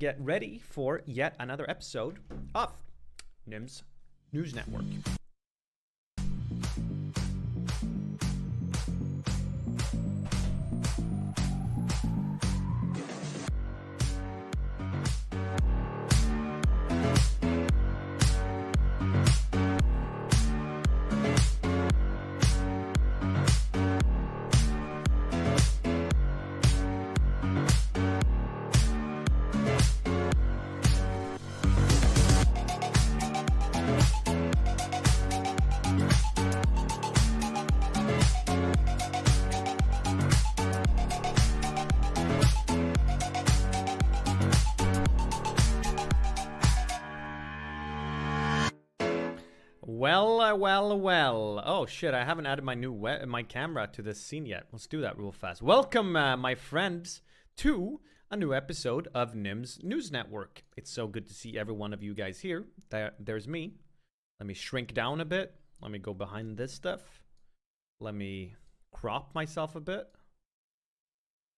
get ready for yet another episode of Nym's News Network. Well. Oh shit, I haven't added my camera to this scene yet. Let's do that real fast. Welcome, my friends, to a new episode of Nym's News Network. It's so good to see every one of you guys here. There's me. Let me shrink down a bit. Let me go behind this stuff. Let me crop myself a bit.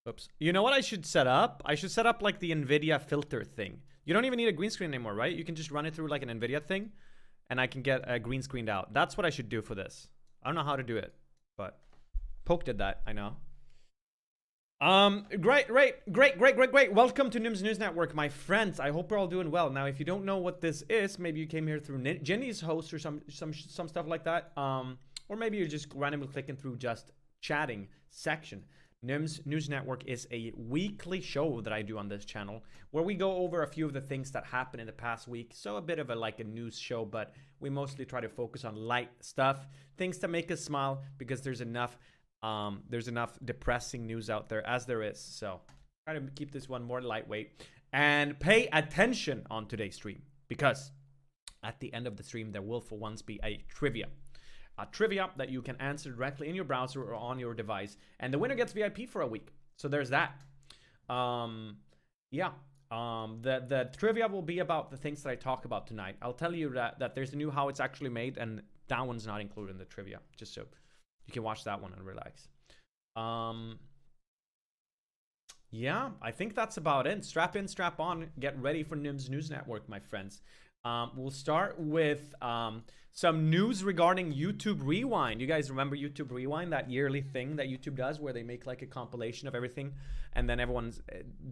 Oops. You know what I should set up? I should set up like the NVIDIA filter thing. You don't even need a green screen anymore, right? You can just run it through like an NVIDIA thing. And I can get a green screened out. That's what I should do for this. I don't know how to do it, but Poke did that, I know. Great. Welcome to Nym's News Network, my friends. I hope we're all doing well. Now, if you don't know what this is, maybe you came here through Jenny's host or some stuff like that. Or maybe you're just randomly clicking through just chatting section. Nym's News Network is a weekly show that I do on this channel where we go over a few of the things that happened in the past week. So a bit of a news show, but we mostly try to focus on light stuff, things that make us smile, because there's enough depressing news out there as there is. So try to keep this one more lightweight and pay attention on today's stream, because at the end of the stream there will for once be a trivia that you can answer directly in your browser or on your device, and the winner gets VIP for a week. So there's that. The trivia will be about the things that I talk about tonight. I'll tell you that there's a new how it's actually made, and that one's not included in the trivia, just so you can watch that one and relax. Yeah, I think that's about it. Strap in, strap on, get ready for Nym's News Network, my friends. We'll start with some news regarding YouTube Rewind. You guys remember YouTube Rewind, that yearly thing that YouTube does where they make like a compilation of everything and then everyone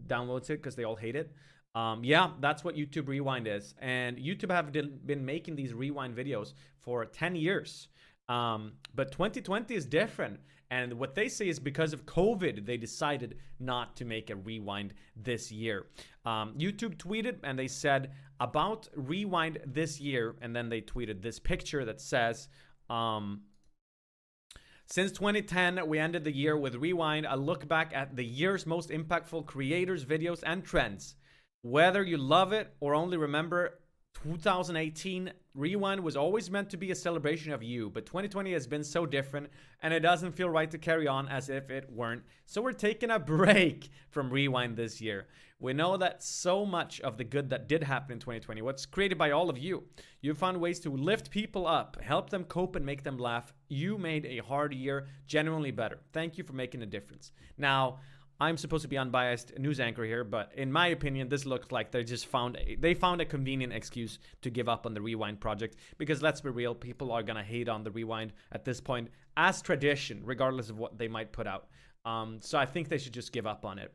downloads it because they all hate it? Yeah, that's what YouTube Rewind is. And YouTube have been making these Rewind videos for 10 years. But 2020 is different. And what they say is because of COVID, they decided not to make a Rewind this year. YouTube tweeted and they said about Rewind this year, and then they tweeted this picture that says, since 2010, we ended the year with Rewind, a look back at the year's most impactful creators, videos, and trends. Whether you love it or only remember 2018, Rewind was always meant to be a celebration of you, but 2020 has been so different, and it doesn't feel right to carry on as if it weren't. So we're taking a break from Rewind this year. We know that so much of the good that did happen in 2020 was created by all of you. You found ways to lift people up, help them cope, and make them laugh. You made a hard year genuinely better. Thank you for making a difference. Now, I'm supposed to be unbiased news anchor here, but in my opinion, this looks like they found a convenient excuse to give up on the Rewind project, because let's be real, people are gonna hate on the Rewind at this point as tradition, regardless of what they might put out. So I think they should just give up on it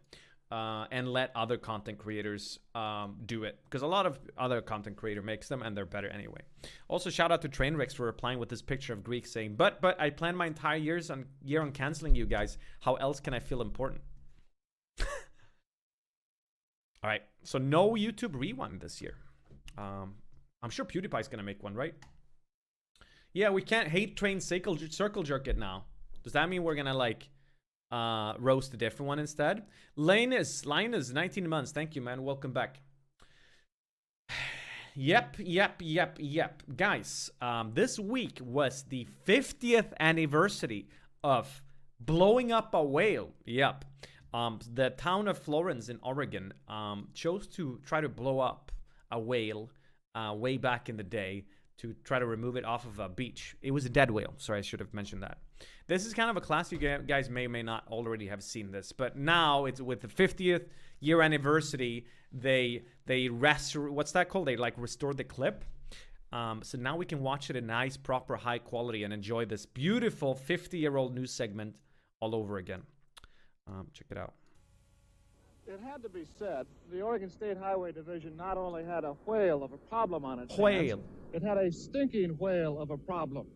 and let other content creators do it, because a lot of other content creator makes them and they're better anyway. Also, shout out to Trainwrecks for replying with this picture of Greek saying, but I planned my entire year on canceling you guys. How else can I feel important? All right, so no YouTube Rewind this year. I'm sure PewDiePie's gonna make one, right? Yeah, we can't hate train circle jerk it now. Does that mean we're gonna like roast a different one instead? Linus 19 months. Thank you, man. Welcome back. Yep. Guys, this week was the 50th anniversary of blowing up a whale. Yep. The town of Florence in Oregon chose to try to blow up a whale way back in the day to try to remove it off of a beach. It was a dead whale. Sorry, I should have mentioned that. This is kind of a class. You guys may or may not already have seen this, but now it's with the 50th year anniversary. They what's that called? They like restored the clip. So now we can watch it in nice, proper, high quality and enjoy this beautiful 50-year-old news segment all over again. Check it out. It had to be said, the Oregon State Highway Division not only had a whale of a problem on its hands, it had a stinking whale of a problem.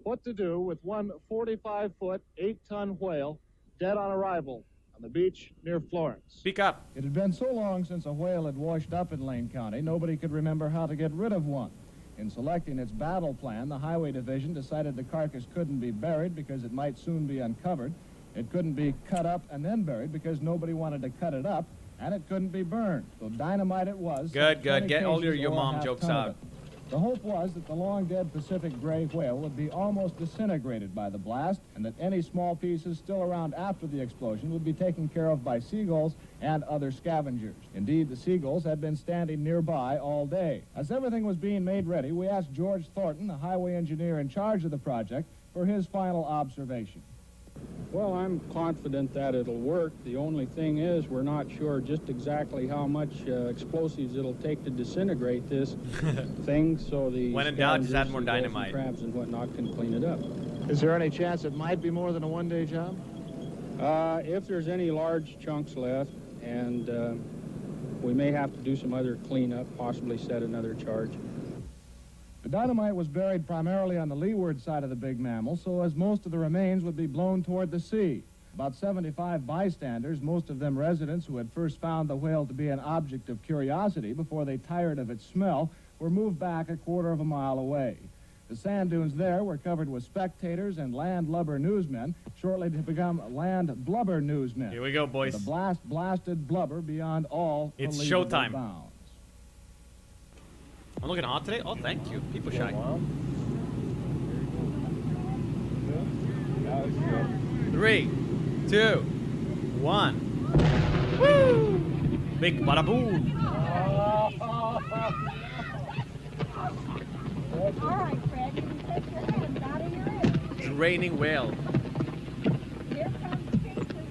What to do with one 45-foot, 8-ton whale dead on arrival on the beach near Florence? Speak up. It had been so long since a whale had washed up in Lane County, nobody could remember how to get rid of one. In selecting its battle plan, the Highway Division decided the carcass couldn't be buried because it might soon be uncovered. It couldn't be cut up and then buried because nobody wanted to cut it up, and it couldn't be burned. So dynamite it was. Good. Get all your mom jokes out. The hope was that the long-dead Pacific gray whale would be almost disintegrated by the blast, and that any small pieces still around after the explosion would be taken care of by seagulls and other scavengers. Indeed, the seagulls had been standing nearby all day. As everything was being made ready, we asked George Thornton, the highway engineer in charge of the project, for his final observation. Well, I'm confident that it'll work. The only thing is we're not sure just exactly how much explosives it'll take to disintegrate this thing, so the when in doubt, just add more dynamite. Crabs and whatnot can clean it up. Is there any chance it might be more than a one-day job? If there's any large chunks left, and we may have to do some other cleanup, possibly set another charge. The dynamite was buried primarily on the leeward side of the big mammal, so as most of the remains would be blown toward the sea. About 75 bystanders, most of them residents who had first found the whale to be an object of curiosity before they tired of its smell, were moved back a quarter of a mile away. The sand dunes there were covered with spectators and landlubber newsmen, shortly to become land blubber newsmen. Here we go, boys. The blast blasted blubber beyond all it's believable showtime. bounds. I'm looking hot today. Oh, thank you. People shy. 3, 2, 1. Woo! Big bada boom. All right, Fred, you can take your hands out of your ears. It's raining whale. Here comes pictures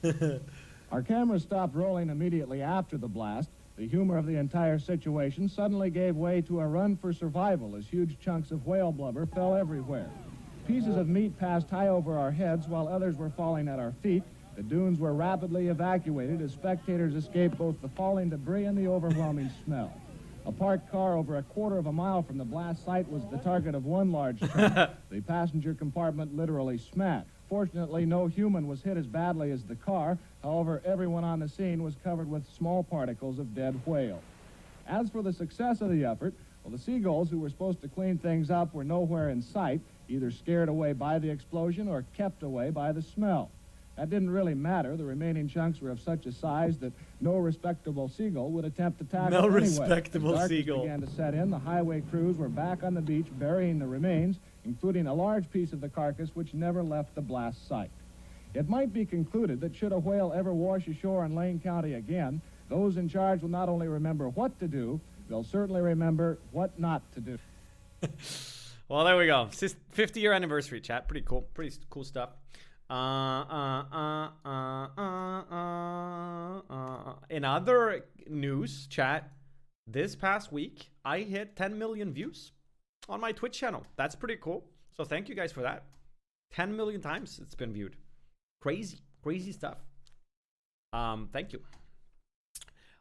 of Our cameras stopped rolling immediately after the blast. The humor of the entire situation suddenly gave way to a run for survival as huge chunks of whale blubber fell everywhere. Pieces of meat passed high over our heads while others were falling at our feet. The dunes were rapidly evacuated as spectators escaped both the falling debris and the overwhelming smell. A parked car over a quarter of a mile from the blast site was the target of one large chunk. The passenger compartment literally smashed. Fortunately, no human was hit as badly as the car. However, everyone on the scene was covered with small particles of dead whale. As for the success of the effort, well, the seagulls who were supposed to clean things up were nowhere in sight, either scared away by the explosion or kept away by the smell. That didn't really matter. The remaining chunks were of such a size that no respectable seagull would attempt to tackle No anyway. respectable As darkness seagull. began to set in, the highway crews were back on the beach burying the remains, including a large piece of the carcass which never left the blast site. It might be concluded that should a whale ever wash ashore in Lane County again, those in charge will not only remember what to do, they'll certainly remember what not to do. Well, there we go. 50-year anniversary, chat. Pretty cool. Pretty cool stuff. In other news, chat, this past week, I hit 10 million views on my Twitch channel. That's pretty cool. So thank you guys for that. 10 million times it's been viewed. Crazy stuff. Thank you.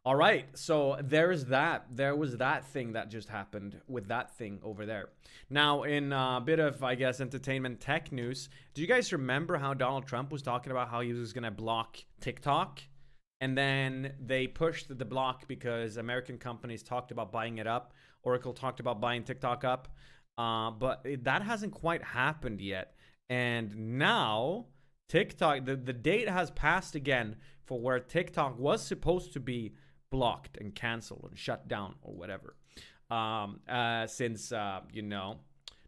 All right, so there's that. There was that thing that just happened with that thing over there. Now, in a bit of, I guess, entertainment tech news, do you guys remember how Donald Trump was talking about how he was going to block TikTok? And then they pushed the block because American companies talked about buying it up. Oracle talked about buying TikTok up. But that hasn't quite happened yet. And now, TikTok, the date has passed again for where TikTok was supposed to be blocked and canceled and shut down or whatever. Since you know,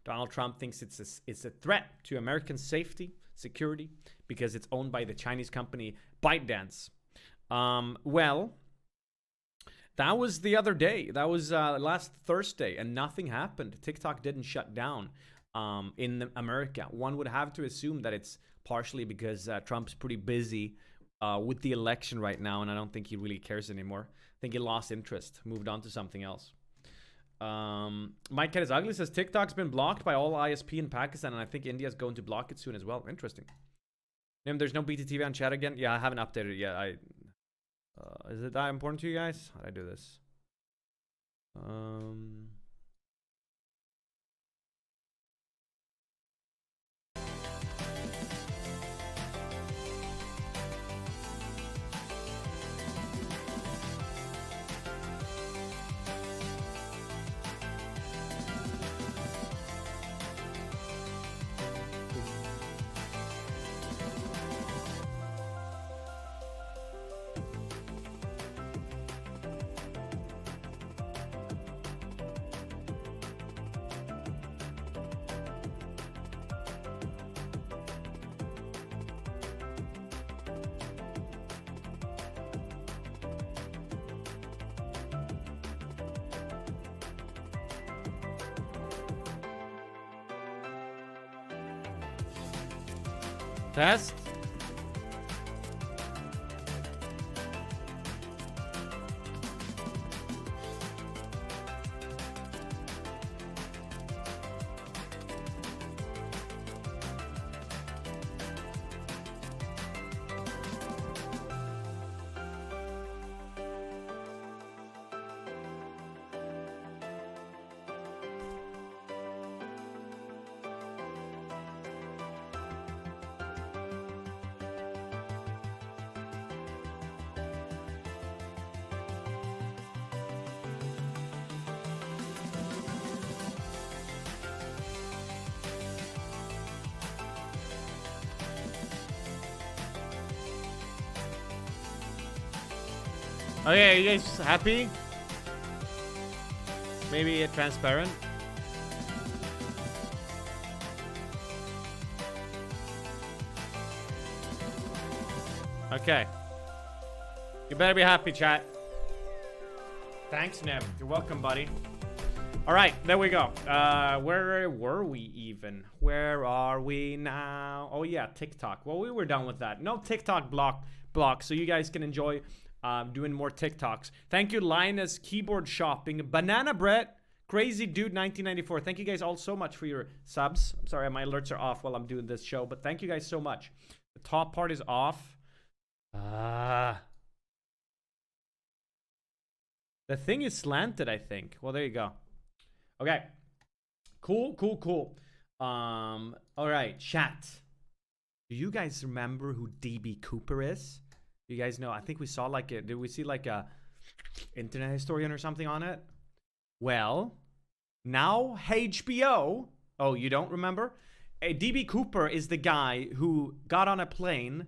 Donald Trump thinks it's a threat to American safety, security, because it's owned by the Chinese company ByteDance. Well, That was the other day. That was last Thursday, and nothing happened. TikTok didn't shut down in America. One would have to assume that it's partially because Trump's pretty busy with the election right now, and I don't think he really cares anymore. I think he lost interest, moved on to something else. Mike Cat is Ugly says TikTok's been blocked by all ISP in Pakistan, and I think India's going to block it soon as well. Interesting. There's no BTTV on chat again. Yeah, I haven't updated it yet. Is it that important to you guys? How do I do this? Test. Okay, are you guys happy? Maybe transparent? Okay. You better be happy, chat. Thanks, Nymn. You're welcome, buddy. All right, there we go. Where were we even? Where are we now? Oh yeah, TikTok. Well, we were done with that. No TikTok block, so you guys can enjoy doing more TikToks. Thank you, Linus Keyboard Shopping, Banana Bread, Crazy Dude 1994. Thank you guys all so much for your subs. I'm sorry, my alerts are off while I'm doing this show, but thank you guys so much. The top part is off. The thing is slanted, I think. Well, there you go. Okay. Cool. All right, chat. Do you guys remember who DB Cooper is? You guys know, I think we saw like a, did we see like a internet historian or something on it? Well, now HBO, oh, you don't remember? DB Cooper is the guy who got on a plane,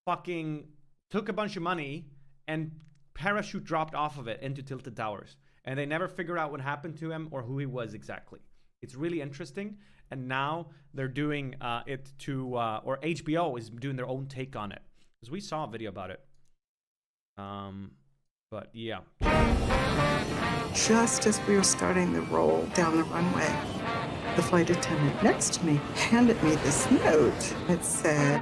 fucking took a bunch of money, and parachute dropped off of it into Tilted Towers. And they never figured out what happened to him or who he was exactly. It's really interesting. And now they're doing it to, or HBO is doing their own take on it. Because we saw a video about it. But yeah. Just as we were starting the roll down the runway, the flight attendant next to me handed me this note. It said,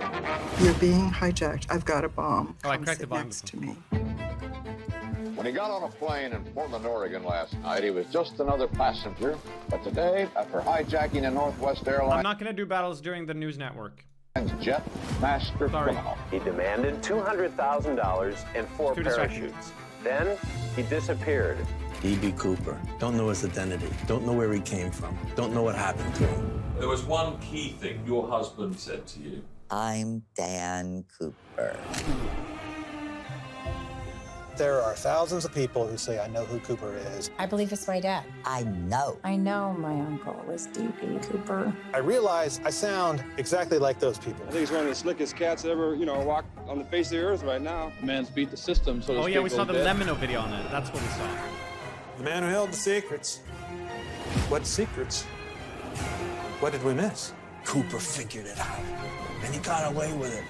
"You're being hijacked. I've got a bomb. Oh, I Come cracked the sit bomb. next to me." When he got on a plane in Portland, Oregon last night, he was just another passenger. But today, after hijacking a Northwest I'm Airlines not going to do battles during the news network. jet, master Sorry. criminal. He demanded $200,000 and 4 Too distracting. parachutes. Then he disappeared. DB Cooper. Don't know his identity. Don't know where he came from. Don't know what happened to him. There was one key thing your husband said to you. I'm Dan Cooper. There are thousands of people who say, I know who Cooper is. I believe it's my dad. I know. I know my uncle was D.B. Cooper. I realize I sound exactly like those people. I think he's one of the slickest cats ever, walk on the face of the earth right now. The man's beat the system, so to Oh speak, yeah, we a saw the little bit. Lemino video on it. That's what we saw. The man who held the secrets. What secrets? What did we miss? Cooper figured it out, and he got away with it.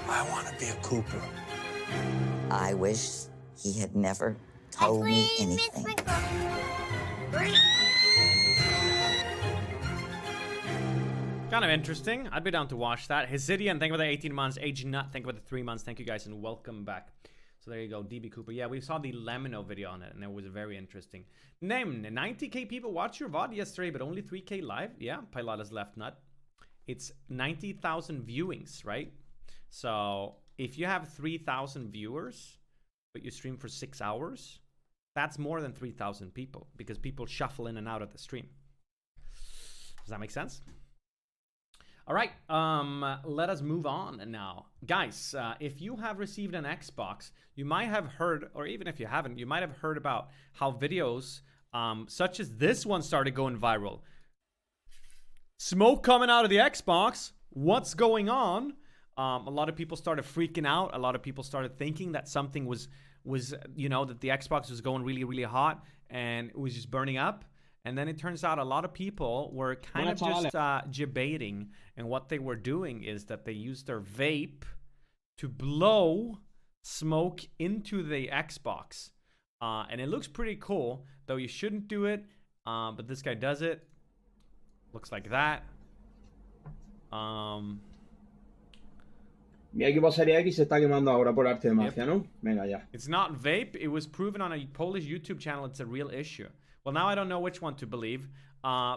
I want to be a Cooper. I wish he had never told me anything. Kind of interesting. I'd be down to watch that. Hesidian, thank you for the 18 months. Age Nut, thank you for the 3 months. Thank you guys and welcome back. So there you go, DB Cooper. Yeah, we saw the Lemino video on it and it was very interesting. Nymn, 90k people watched your VOD yesterday, but only 3k live. Yeah, Pilata's left nut. It's 90,000 viewings, right? So if you have 3,000 viewers, but you stream for 6 hours, that's more than 3,000 people because people shuffle in and out of the stream. Does that make sense? All right, let us move on now. Guys, if you have received an Xbox, you might have heard, or even if you haven't, you might have heard about how videos such as this one started going viral. Smoke coming out of the Xbox. What's going on? A lot of people started freaking out. A lot of people started thinking that something was you know, that the Xbox was going really, really hot and it was just burning up. And then it turns out a lot of people were kind of just debating, and what they were doing is that they used their vape to blow smoke into the Xbox. And it looks pretty cool, though you shouldn't do it. But this guy does it. Looks like that. Mira qué pasaría aquí se está quemando ahora por arte de magia, ¿no? Venga ya. It's not vape. It was proven on a Polish YouTube channel. It's a real issue. Well, now I don't know which one to believe.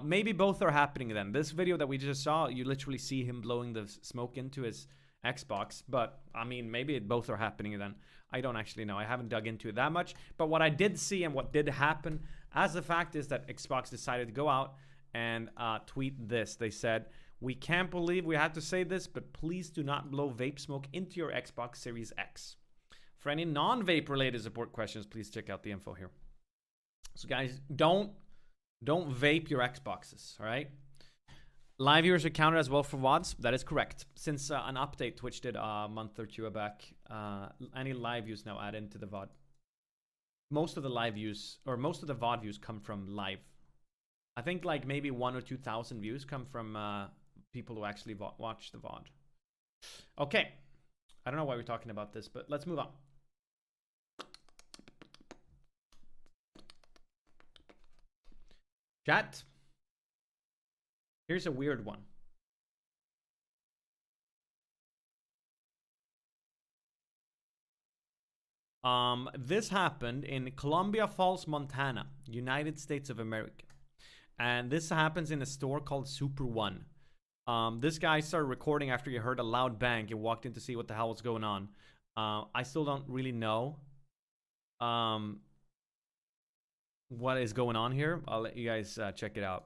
Maybe both are happening then. This video that we just saw, you literally see him blowing the smoke into his Xbox. But, I mean, maybe both are happening then. I don't actually know. I haven't dug into it that much. But what I did see and what did happen as a fact is that Xbox decided to go out and tweet this. They said, "We can't believe we had to say this, but please do not blow vape smoke into your Xbox Series X. For any non-vape related support questions, please check out the info here." So guys, don't vape your Xboxes, all right? Live viewers are counted as well for VODs. That is correct. Since an update Twitch did a month or two back, any live views now add into the VOD. Most of the live views, or most of the VOD views come from live. I think like maybe 1,000 or 2,000 views come from people who actually watch the VOD. Okay. I don't know why we're talking about this, but let's move on. Chat. Here's a weird one. This happened in Columbia Falls, Montana, United States of America. And this happens in a store called Super One. This guy started recording after he heard a loud bang. He walked in to see what the hell was going on. I still don't really know what is going on here. I'll let you guys check it out.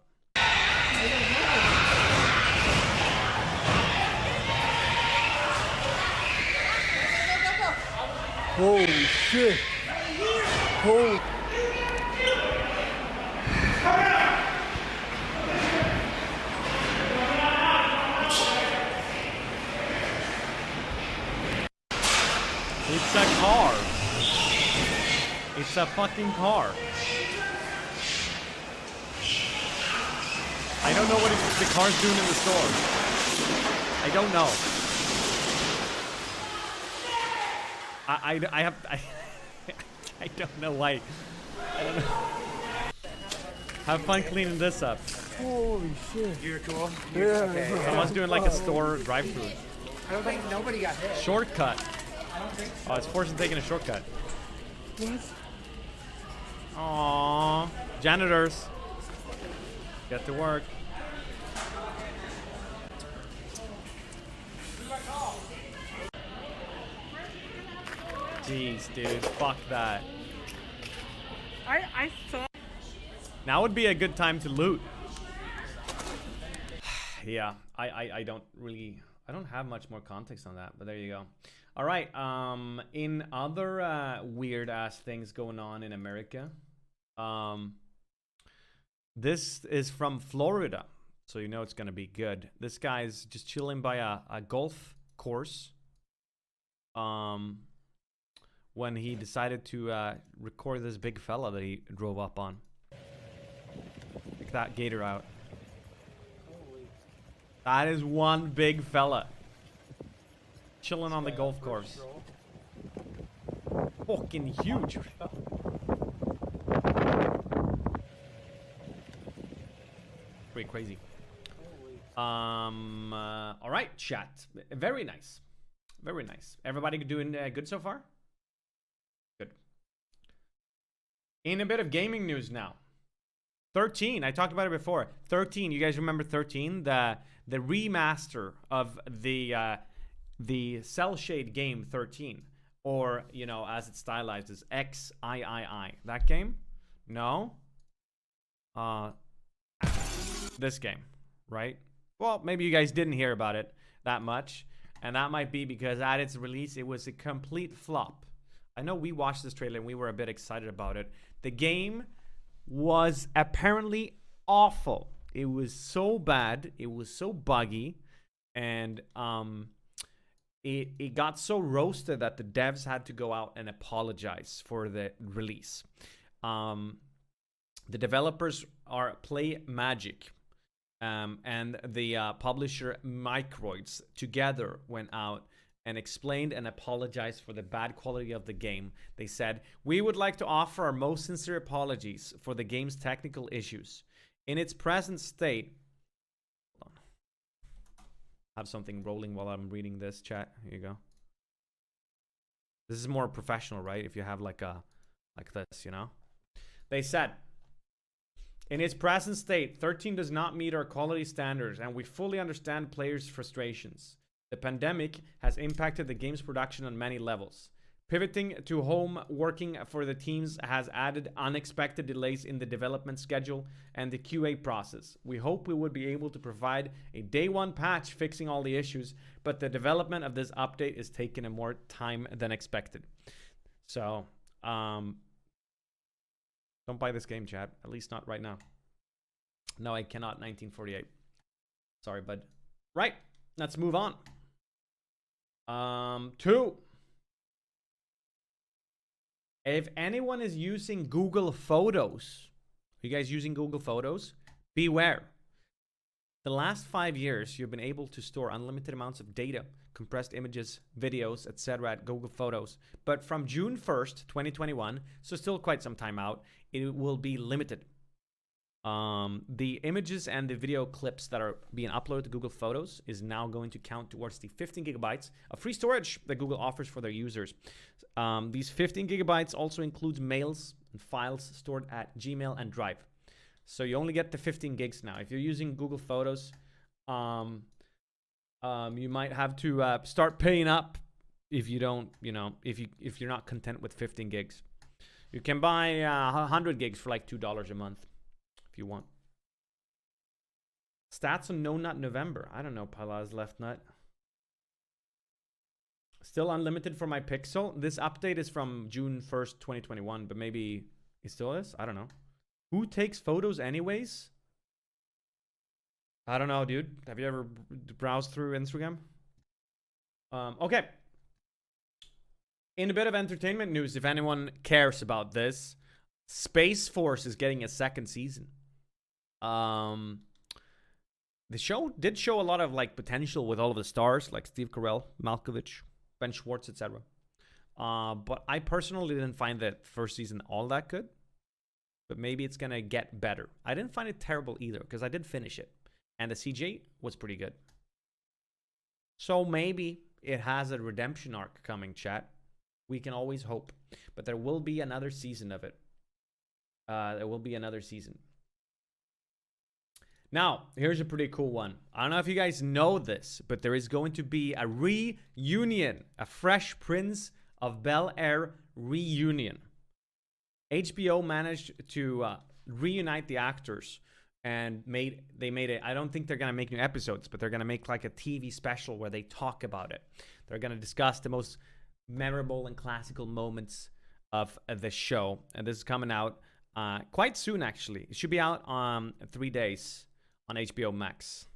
Holy shit. Holy. It's a car. It's a fucking car. I don't know what the car's doing in the store. I don't know. I don't know why. I don't know. Have fun cleaning this up. Holy shit. You're cool? Yeah. Okay. Someone's doing like a store drive-through. I don't think nobody got hit. Shortcut. Oh, it's Forsen taking a shortcut. What? Aww. Janitors. Get to work. Jeez, dude. Fuck that. I thought... Now would be a good time to loot. Yeah, I don't really... I don't have much more context on that, but there you go. All right, in other weird-ass things going on in America, this is from Florida, so you know it's going to be good. This guy's just chilling by a golf course when he decided to record this big fella that he drove up on. Check that gator out. That is one big fella. Chilling on the golf course. Fucking huge. Pretty crazy. All right, chat. Very nice. Very nice. Everybody doing good so far? Good. In a bit of gaming news now. 13, I talked about it before. 13, you guys remember 13? The remaster of the cell shade game 13, or you know, as it's stylized as XIII. That game? No. This game, right? Well, maybe you guys didn't hear about it that much, and that might be because at its release it was a complete flop. I know we watched this trailer and we were a bit excited about it. The game was apparently awful. It was so bad, it was so buggy, and it got so roasted that the devs had to go out and apologize for the release. The developers are Play Magic and the publisher Microids together went out and explained and apologized for the bad quality of the game. They said, "We would like to offer our most sincere apologies for the game's technical issues. In its present state..." Hold on. I have something rolling while I'm reading this, chat. Here you go. This is more professional, right? If you have like this, you know? They said, "In its present state, 13 does not meet our quality standards, and we fully understand players' frustrations. The pandemic has impacted the game's production on many levels. Pivoting to home working for the teams has added unexpected delays in the development schedule and the QA process. We hope we would be able to provide a day one patch fixing all the issues, but the development of this update is taking more time than expected." So, don't buy this game, chat. At least not right now. No, I cannot. 1948. Sorry, bud. Right. Let's move on. 2. If anyone is using Google Photos, are you guys using Google Photos? Beware. The last 5 years, you've been able to store unlimited amounts of data, compressed images, videos, etc. at Google Photos. But from June 1st, 2021, so still quite some time out, it will be limited. The images and the video clips that are being uploaded to Google Photos is now going to count towards the 15 gigabytes of free storage that Google offers for their users. These 15 gigabytes also includes mails and files stored at Gmail and Drive. So you only get the 15 gigs now. If you're using Google Photos, you might have to start paying up if you don't, you know, if you're not content with 15 gigs. You can buy 100 gigs for like $2 a month if you want. Stats on No Nut November. I don't know, Palaz Left Nut. Still unlimited for my Pixel. This update is from June 1st, 2021, but maybe it still is? I don't know. Who takes photos anyways? I don't know, dude. Have you ever browsed through Instagram? Okay. In a bit of entertainment news, if anyone cares about this, Space Force is getting a second season. The show did show a lot of like potential with all of the stars, like Steve Carell, Malkovich, Ben Schwartz, etc. But I personally didn't find that first season all that good. But maybe it's gonna get better. I didn't find it terrible either, because I did finish it. And the CG was pretty good. So maybe it has a redemption arc coming, chat. We can always hope. But there will be another season of it. There will be another season. Now, here's a pretty cool one. I don't know if you guys know this, but there is going to be a reunion. A Fresh Prince of Bel-Air reunion. HBO managed to reunite the actors and they made it. I don't think they're going to make new episodes, but they're going to make like a TV special where they talk about it. They're going to discuss the most memorable and classical moments of the show. And this is coming out quite soon, actually. It should be out on 3 days on HBO Max.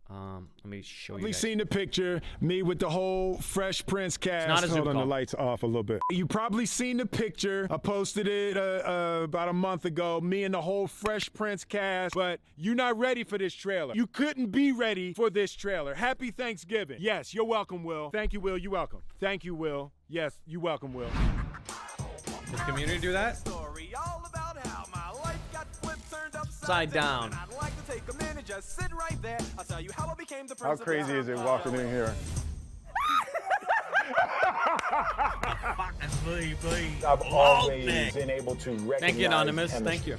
Let me show you. Probably seen the picture, me with the whole Fresh Prince cast. It's not a Zoom Hold on, call. the lights off a little bit. You probably seen the picture. I posted it about a month ago. Me and the whole Fresh Prince cast. But you're not ready for this trailer. You couldn't be ready for this trailer. Happy Thanksgiving. Yes, you're welcome, Will. Thank you, Will. You're welcome. Thank you, Will. Yes, you're welcome, Will. Does Community do that? Upside down. just sit right there. I'll tell you how I became the How crazy is it walking in here? I've always been able to recognize. Thank you, Anonymous. Thank you.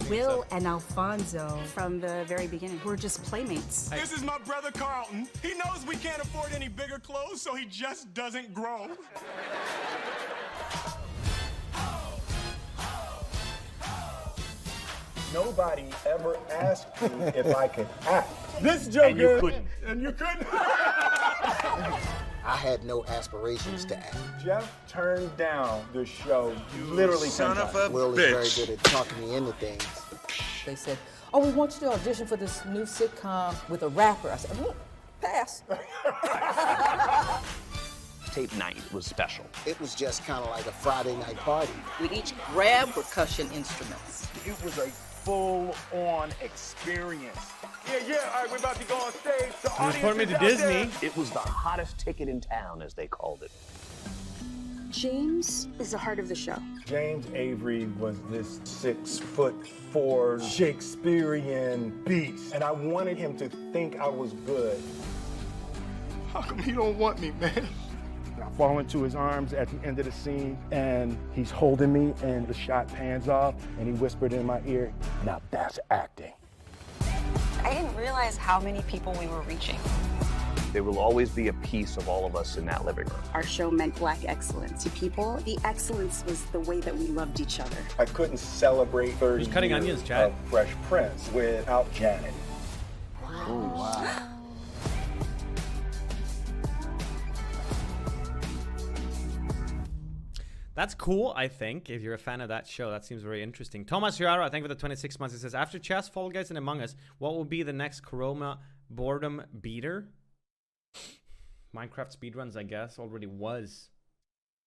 Will and Alfonso, from the very beginning, were just playmates. This is my brother Carlton. He knows we can't afford any bigger clothes, so he just doesn't grow. Nobody ever asked me if I could act. This Joker. And you couldn't. And you couldn't. I had no aspirations to act. Jeff turned down the show literally 10 times. Will is very good at talking me into things. They said, oh, we want you to audition for this new sitcom with a rapper. I said, pass. Tape night was special. It was just kind of like a Friday night party. We'd each grab percussion instruments. It was a full-on experience. Yeah, all right, we're about to go on stage. The audience Report me is to out Disney. there. It was the hottest ticket in town, as they called it. James is the heart of the show. James Avery was this 6'4" Shakespearean beast, and I wanted him to think I was good. How come he don't want me, man? I fall into his arms at the end of the scene, and he's holding me, and the shot pans off, and he whispered in my ear, now that's acting. I didn't realize how many people we were reaching. There will always be a piece of all of us in that living room. Our show meant Black excellence to people. The excellence was the way that we loved each other. I couldn't celebrate 30 Who's cutting years onions, Chad? of Fresh Prince without Janet. Oh, wow. That's cool, I think, if you're a fan of that show. That seems very interesting. Thomas Yara, thank you for the 26 months. He says, after Chess, Fall Guys, and Among Us, what will be the next Corona boredom beater? Minecraft speedruns, I guess, already was.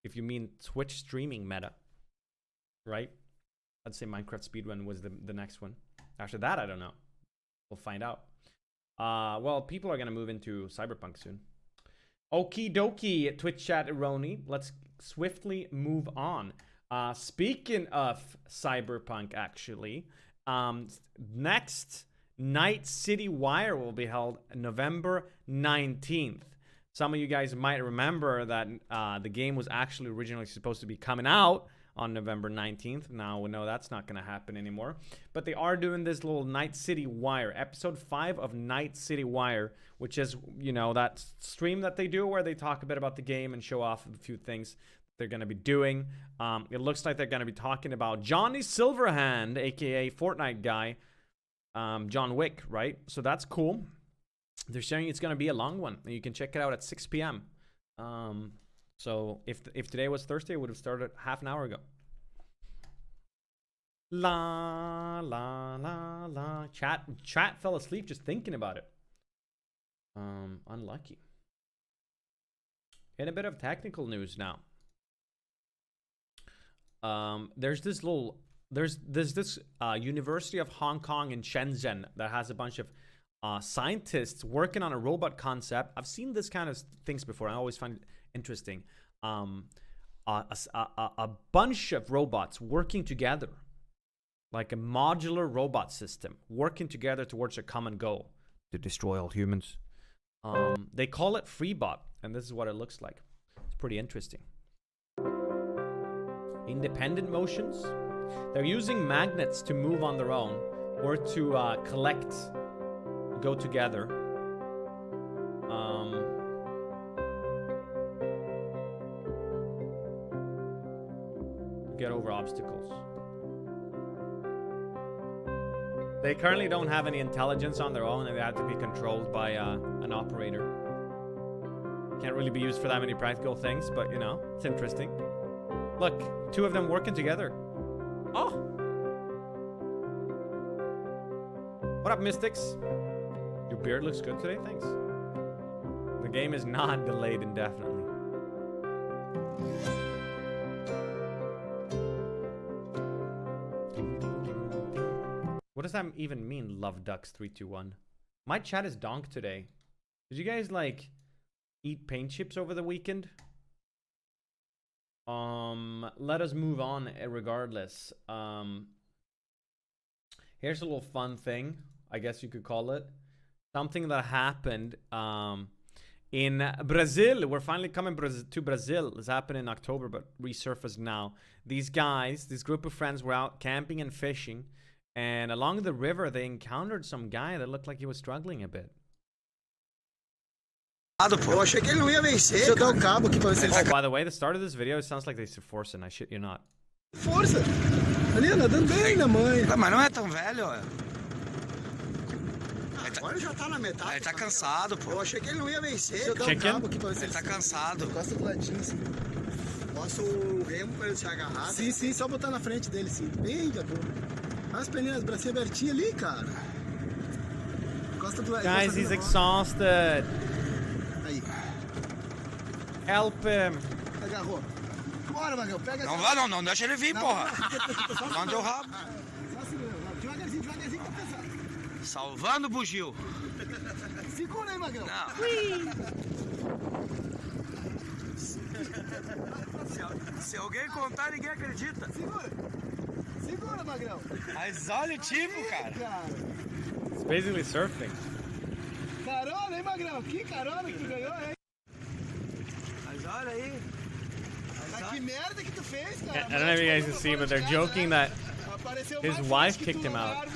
If you mean Twitch streaming meta. Right? I'd say Minecraft speedrun was the next one. After that, I don't know. We'll find out. Well, people are going to move into Cyberpunk soon. Okie dokie, Twitch chat Ironi. Let's swiftly move on. Speaking of Cyberpunk, actually, next Night City Wire will be held November 19th. Some of you guys might remember that the game was actually originally supposed to be coming out on November 19th. Now we know that's not going to happen anymore. But they are doing this little Night City Wire, episode 5 of Night City Wire, which is, you know, that stream that they do where they talk a bit about the game and show off a few things they're going to be doing. It looks like they're going to be talking about Johnny Silverhand, aka Fortnite guy, John Wick, right? So that's cool. They're saying it's going to be a long one, and you can check it out at 6 p.m. So if today was Thursday, it would have started half an hour ago. La la la la. Chat fell asleep just thinking about it. Unlucky. In a bit of technical news now. There's this University of Hong Kong in Shenzhen that has a bunch of scientists working on a robot concept. I've seen this kind of things before. I always find it interesting. A bunch of robots working together, like a modular robot system, working together towards a common goal to destroy all humans. They call it FreeBot, and this is what it looks like. It's pretty interesting. Independent motions. They're using magnets to move on their own or to go together. Get over obstacles. They currently don't have any intelligence on their own, and they have to be controlled by an operator. Can't really be used for that many practical things, but you know, it's interesting. Look, 2 of them working together. Oh! What up, Mystics? Your beard looks good today, thanks. The game is not delayed indefinitely. What does that even mean, Love Ducks 321? My chat is donk today. Did you guys like eat paint chips over the weekend? Let us move on regardless. Here's a little fun thing. I guess you could call it. Something that happened in Brazil. We're finally coming to Brazil. It's happened in October, but resurfaced now. These guys, this group of friends, were out camping and fishing, and along the river they encountered some guy that looked like he was struggling a bit. Eu achei que ele não ia vencer. Deixa eu dar um cabo aqui pra ver se ele Oh, by the way, the start of this video, it sounds like they force it. I shit you not. Força! Ali, nadando bem na mãe. Mas não é tão velho, ó. Agora já tá na metade. Ele tá cansado, pô. Eu achei que ele não ia vencer. Deixa eu dar um Chicken? cabo aqui pra ver se Ele tá cansado. Encosta do ladinho, assim. Posso o remo pra ele se agarrar? Sim, sim, só botar na frente dele, sim. Bem de boa. Olha as perninhas, bracinho abertinho ali, cara. Encosta do ladinho. Guys, he's exhausted. Aí. Help him. Agarrou. Bora, Magão, pega Não vai, não deixa ele vir, porra. Manda o rabo. Só segura, devagarzinho, devagarzinho que tá pesado. Salvando o bugio. Segura aí, Magrão. Se alguém contar, ninguém acredita. Segura. Segura, Magrão. Mas olha o tipo, cara. It's basically surfing. Carona, hein, Magrão? Que carona que tu ganhou, hein? Mas olha aí. Mas que merda que tu fez, cara? I don't know if you guys can see, but they're joking that his wife kicked him out.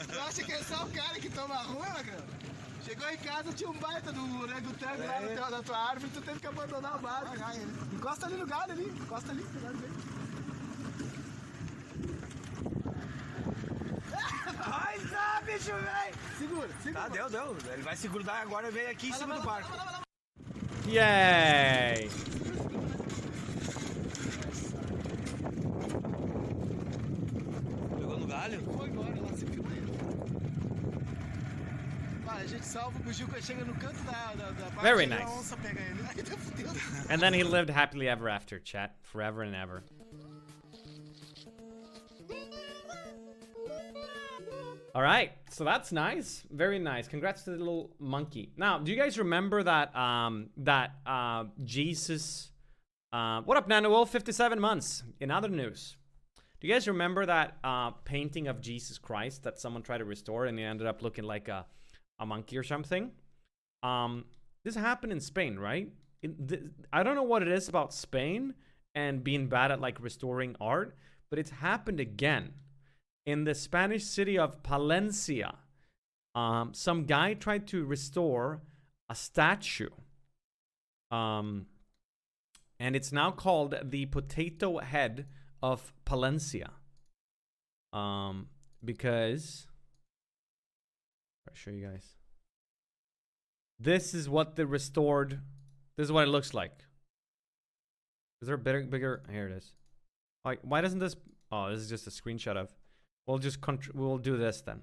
Tu acha que é só o cara que toma ruim, Magrão? Chegou em casa, tinha um baita do orangotango lá na tua árvore e tu teve que abandonar o barco. Encosta ali no galho ali, encosta ali, no galho dele. Ai, bicho, velho. Segura. Tá, deu. Ele vai se grudar agora e vem aqui em cima do barco. Yay! Pegou no galho? Foi embora lá, se filma ele. Vai, a gente salva o bugio quando chega no canto da barca. Very nice. A onça pega ele. Aí tá fudendo. And then he lived happily ever after, chat. Forever and ever. All right, so that's nice. Very nice. Congrats to the little monkey. Now, do you guys remember that Jesus? What up, Nano? 57 months. In other news, do you guys remember that painting of Jesus Christ that someone tried to restore and he ended up looking like a monkey or something? This happened in Spain, right? I don't know what it is about Spain and being bad at like restoring art, but it's happened again. In the Spanish city of Palencia, some guy tried to restore a statue. And it's now called the Potato Head of Palencia. Because I'll show you guys. This is what the restored, this is what it looks like. Is there a bigger, here it is. Like, why doesn't this, oh, this is just a screenshot of, we'll do this then.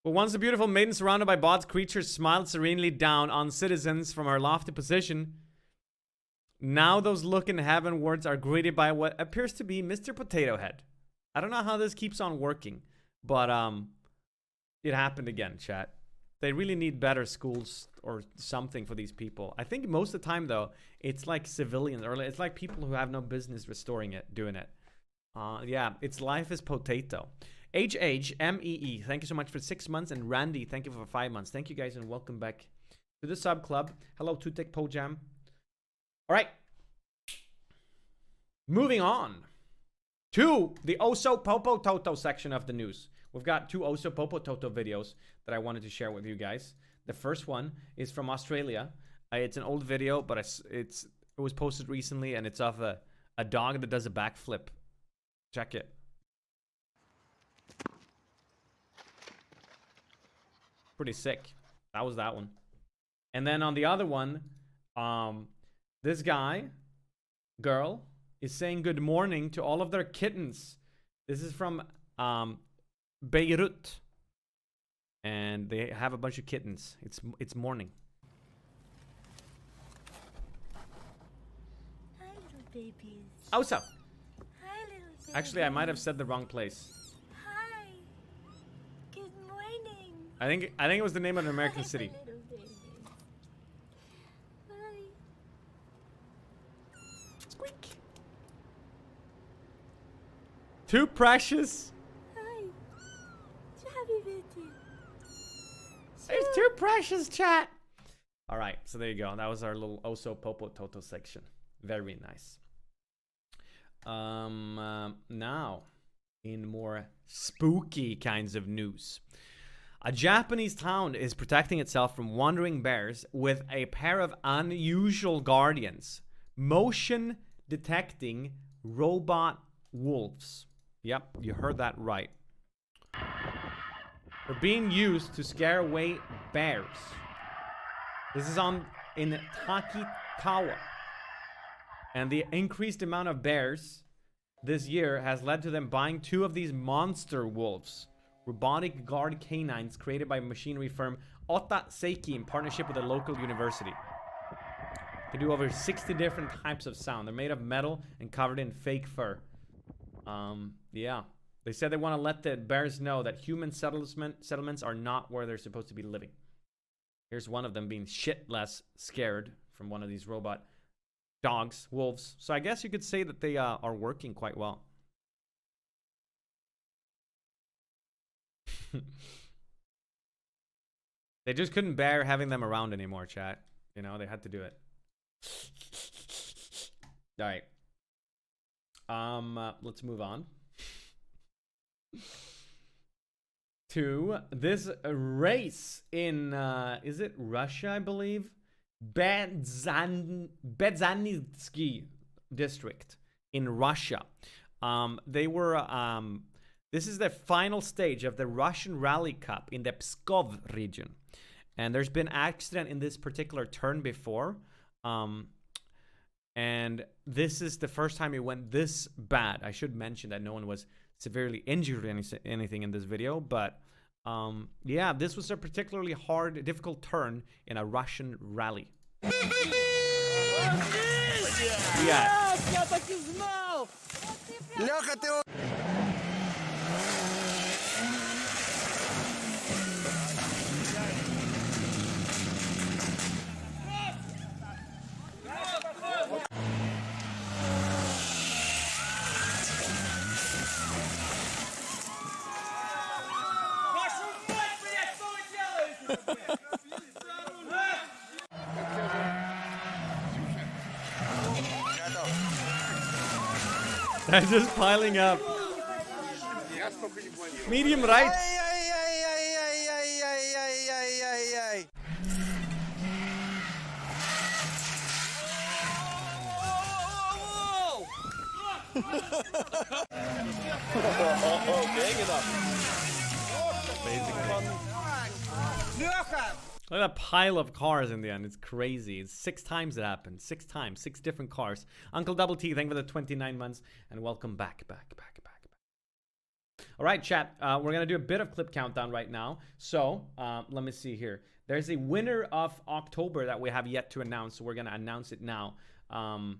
But once the beautiful maiden surrounded by Bod's creatures smiled serenely down on citizens from her lofty position, now those looking heavenwards are greeted by what appears to be Mr. Potato Head. I don't know how this keeps on working, but it happened again, chat. They really need better schools or something for these people. I think most of the time though, it's like civilians or it's like people who have no business restoring it, doing it. Yeah, it's life is potato. HHMEE, thank you so much for 6 months. And Randy, thank you for 5 months. Thank you guys and welcome back to the sub club. Hello, Tutek Pojam. All right. Moving on to the Oso Popo Toto section of the news. We've got 2 Oso Popo Toto videos that I wanted to share with you guys. The first one is from Australia. It's an old video, but it was posted recently, and it's of a dog that does a backflip. Check it. Pretty sick. That was that one. And then on the other one, this girl, is saying good morning to all of their kittens. This is from Beirut. And they have a bunch of kittens. It's morning. Hi, little babies. Osa. Hi, little babies. Actually, I might have said the wrong place. Hi. Good morning. I think it was the name of an American city. Little babies. Hi. Squeak. Too precious. It's too precious, chat. All right, so there you go. That was our little Oso Popo Toto section. Very nice. Now, in more spooky kinds of news. A Japanese town is protecting itself from wandering bears with a pair of unusual guardians. Motion detecting robot wolves. Yep, you heard that right. They're being used to scare away bears. This is in Takikawa. And the increased amount of bears this year has led to them buying 2 of these monster wolves. Robotic guard canines created by machinery firm Ota Seiki in partnership with a local university. They do over 60 different types of sound. They're made of metal and covered in fake fur. Yeah. They said they want to let the bears know that human settlements are not where they're supposed to be living. Here's one of them being shit less scared from one of these robot dogs, wolves. So I guess you could say that they are working quite well. They just couldn't bear having them around anymore, chat. You know, they had to do it. All right. Let's move on to this race in is it Russia, I believe? Bedzannitsky district in Russia. They were this is the final stage of the Russian Rally Cup in the Pskov region. And there's been accident in this particular turn before. And this is the first time it went this bad. I should mention that no one was severely injured or anything in this video, but yeah, this was a particularly hard, difficult turn in a Russian rally. Yeah. They're just piling up. Medium right. Look at that pile of cars in the end. It's crazy. It's 6 times it happened. 6 times. 6 different cars. Uncle Double T, thank you for the 29 months. And welcome back. All right, chat. We're going to do a bit of clip countdown right now. So, let me see here. There's a winner of October that we have yet to announce. So we're going to announce it now. And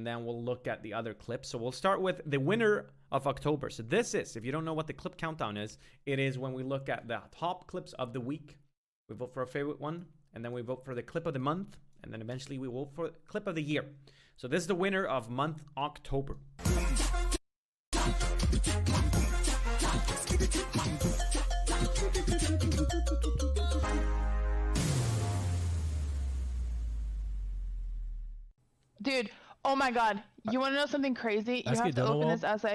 then we'll look at the other clips. So we'll start with the winner of October. So this is, if you don't know what the clip countdown is, it is when we look at the top clips of the week. We vote for a favorite one, and then we vote for the clip of the month, and then eventually we vote for clip of the year. So this is the winner of month October. Dude, oh my god. You want to know something crazy? You have to open this as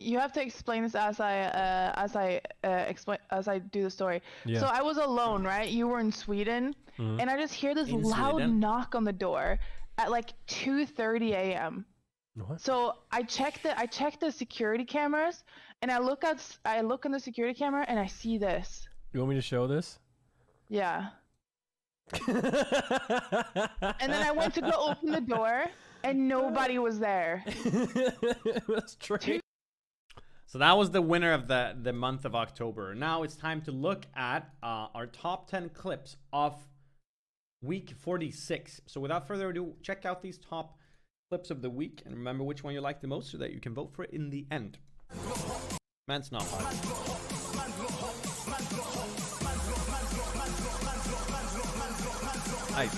you have to explain this as I do the story. Yeah. So I was alone, right? You were in Sweden, and I just hear this loud knock on the door at like 2:30 a.m. What? So I check the security cameras, and I look in the security camera, and I see this. You want me to show this? Yeah. And then I went to go open the door, and nobody was there. That's true. So that was the winner of the month of October. Now it's time to look at our top 10 clips of week 46. So without further ado, check out these top clips of the week and remember which one you like the most so that you can vote for it in the end. Man's not hard. Aye.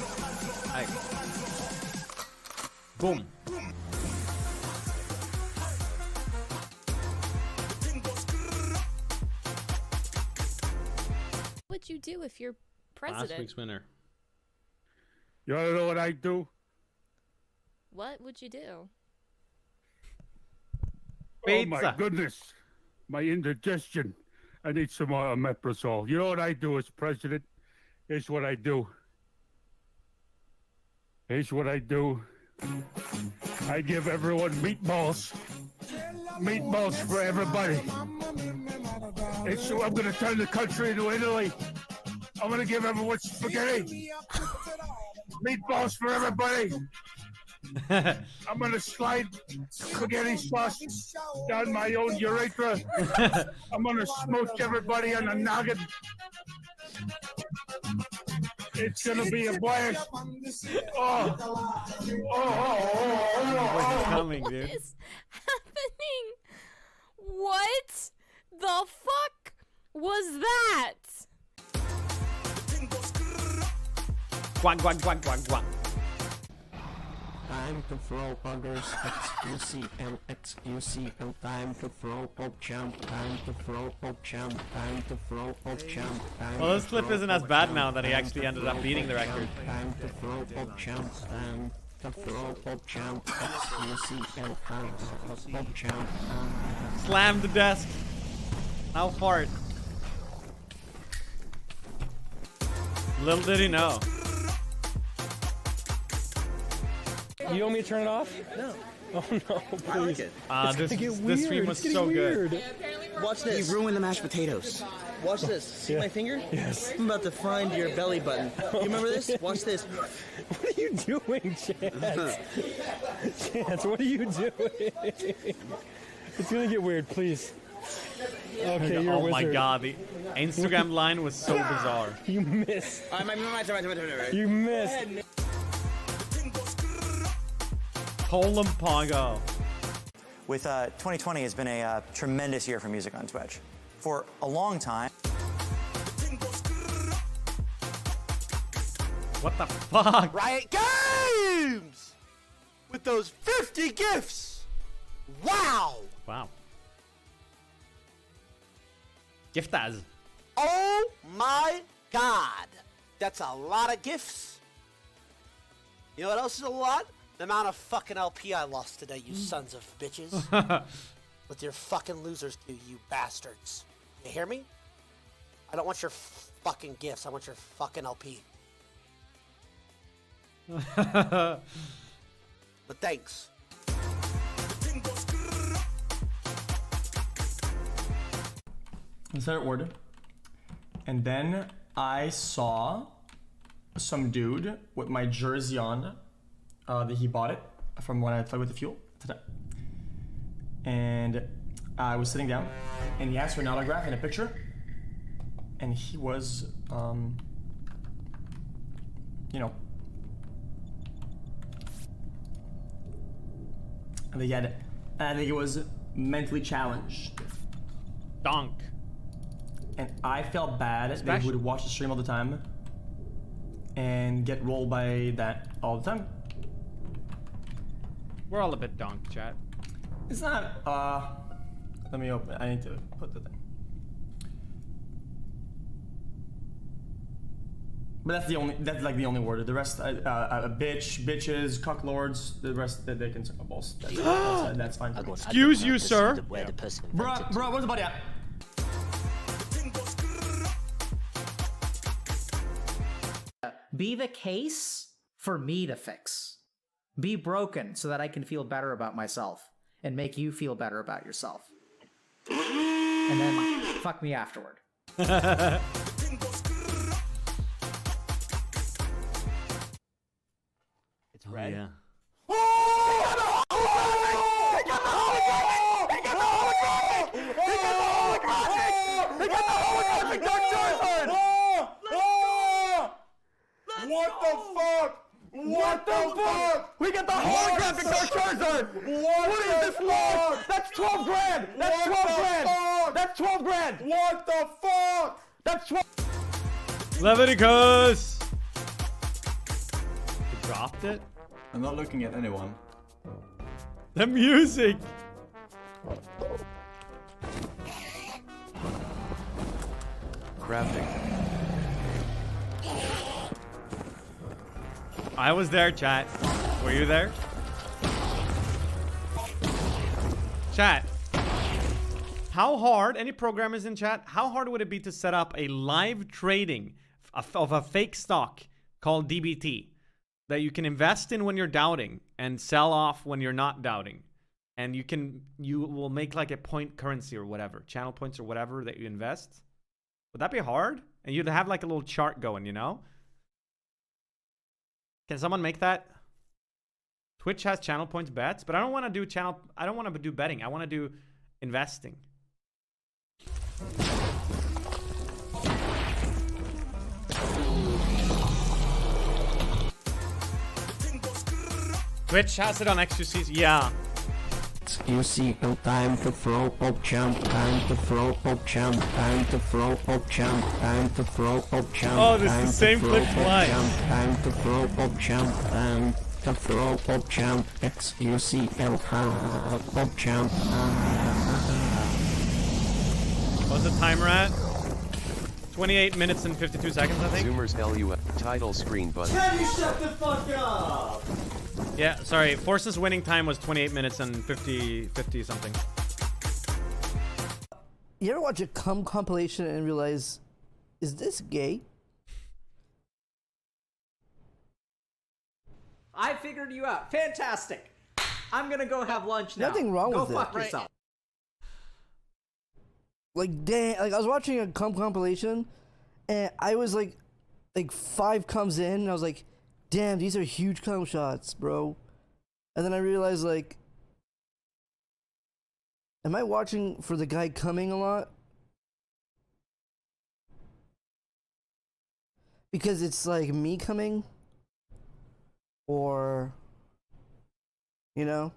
do if you're Last president? week's winner. You wanna know what I do? What would you do? Oh my goodness, my indigestion. I need some more omeprazole. You know what I do as president? Here's what I do. Here's what I do. I give everyone meatballs. Meatballs for everybody. I'm gonna turn the country into Italy. I'm gonna give everyone spaghetti. Meatballs for everybody. I'm gonna slide spaghetti sauce down my own urethra. I'm gonna smoke everybody on the noggin. It's gonna be a blast. What's coming, dude? What is happening? What the fuck was that? Quack, quack, quack, quack, quack. Time to throw buggers, XUCM, XUCM, time to throw PogChamp, time to throw PogChamp, time to throw PogChamp. Well, this clip isn't as bad now that he actually ended up beating the record. Time to throw PogChamp, time to throw PogChamp, XUCM, time to throw PogChamp. Slam the desk. How fart. Little did he know. You want me to turn it off? No. Oh no, please. This stream was so good. Watch this. You ruined the mashed potatoes. Watch this. See my finger? Yes. I'm about to find your belly button. You remember this? Watch this. What are you doing, Chance? Chance, what are you doing? It's gonna get weird, please. Okay, you're a Oh my wizard. god, the Instagram line was so bizarre. You missed. You missed. Colum Pongo. With 2020 has been a tremendous year for music on Twitch. For a long time. What the fuck? Riot Games! With those 50 gifts! Wow! Wow. Giftaz. Oh my god! That's a lot of gifts. You know what else is a lot? The amount of fucking LP I lost today, you sons of bitches. With your fucking losers too, you bastards. You hear me? I don't want your fucking gifts, I want your fucking LP. But thanks. I started order, and then I saw some dude with my jersey on. That he bought it from when I played with the fuel today. And I was sitting down, and he asked for an autograph and a picture. And he was, you know, I think it was mentally challenged. Donk. And I felt bad that he would watch the stream all the time and get rolled by that all the time. We're all a bit donk, chat. It's not, let me open it. I need to put the thing. But that's like the only word. The rest, bitch, bitches, cucklords, the rest, they can suck my balls. That's fine. Excuse you, sir. Bruh, where's the body at? Be the case for me to fix. Be broken so that I can feel better about myself and make you feel better about yourself. And then fuck me afterward. It's red. Yeah. What the fuck? What the fuck? We got the holographic Dark Charizard! What is this loss? That's 12 grand! That's 12 grand! That's 12 grand! What the fuck? That's 12. Leviticus! He dropped it? I'm not looking at anyone. The music! Crafting. I was there, chat. Were you there? Chat. How hard, any programmers in chat, how hard would it be to set up a live trading of a fake stock called DBT that you can invest in when you're doubting and sell off when you're not doubting? And you will make like a point currency or whatever, channel points or whatever that you invest. Would that be hard? And you'd have like a little chart going, you know? Can someone make that? Twitch has channel points bets, but I don't want to do I don't want to do betting. I want to do investing. Twitch has it on XQCs, yeah. XQC, no time to throw PogChamp, time to throw PogChamp, time to throw PogChamp, time to throw PogChamp. Oh, this is the same clip twice. Time to throw PogChamp, time to throw PogChamp, XQC, no PogChamp. What's the timer at? 28 minutes and 52 seconds, I think. Zoomers LU title screen button. Can you shut the fuck up? Yeah, sorry. Force's winning time was 28 minutes and 50 something. You ever watch a cum compilation and realize, is this gay? I figured you out. Fantastic. I'm gonna go have lunch now. Nothing wrong with it. Go fuck yourself. Like, dang, like I was watching a cum compilation and I was like 5 comes in and I was like, damn, these are huge cum shots, bro. And then I realized, like, am I watching for the guy coming a lot? Because it's like me coming? Or, you know?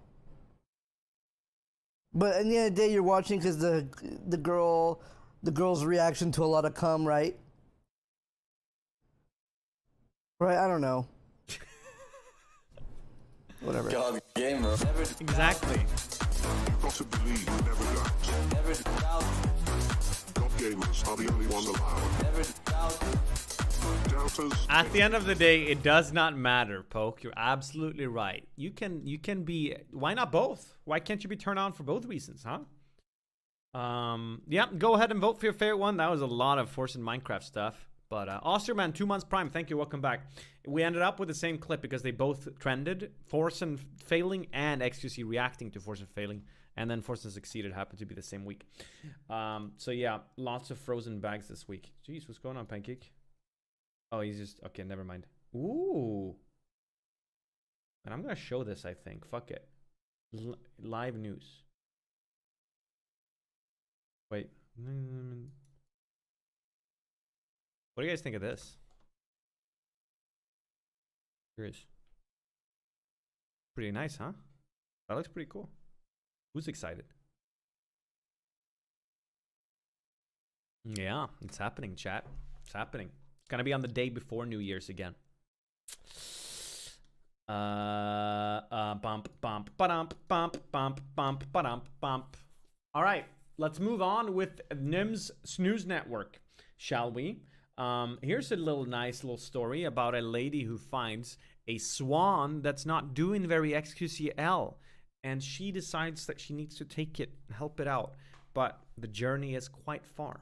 But at the end of the day, you're watching because the girl's reaction to a lot of cum, right? Right? I don't know. Whatever. God, gamer. Exactly. You've got to believe you never doubt. Never doubt. God gamers are the only ones allowed. Never doubt. Doubters. At the end of the day, it does not matter, Poke. You're absolutely right. You can be. Why not both? Why can't you be turned on for both reasons, huh? Yeah, go ahead and vote for your favorite one. That was a lot of Force and Minecraft stuff. But Osterman, 2 months prime. Thank you. Welcome back. We ended up with the same clip because they both trended. Force and failing and XQC reacting to Force and failing. And then Force and succeeded happened to be the same week. So yeah, lots of frozen bags this week. Jeez, what's going on, Pancake? Oh, he's just... Okay, never mind. Ooh. And I'm going to show this, I think. Fuck it. Live news. Wait. What do you guys think of this? Curious. Pretty nice, huh? That looks pretty cool. Who's excited? Yeah, it's happening, chat. It's happening. It's gonna be on the day before New Year's again. Bump, bump, ba-dump, bump, bump, bump, ba-dump, bump. All right, let's move on with Nymn's Snooze Network, shall we? Here's a nice little story about a lady who finds a swan that's not doing very XQCL, and she decides that she needs to take it and help it out, but the journey is quite far.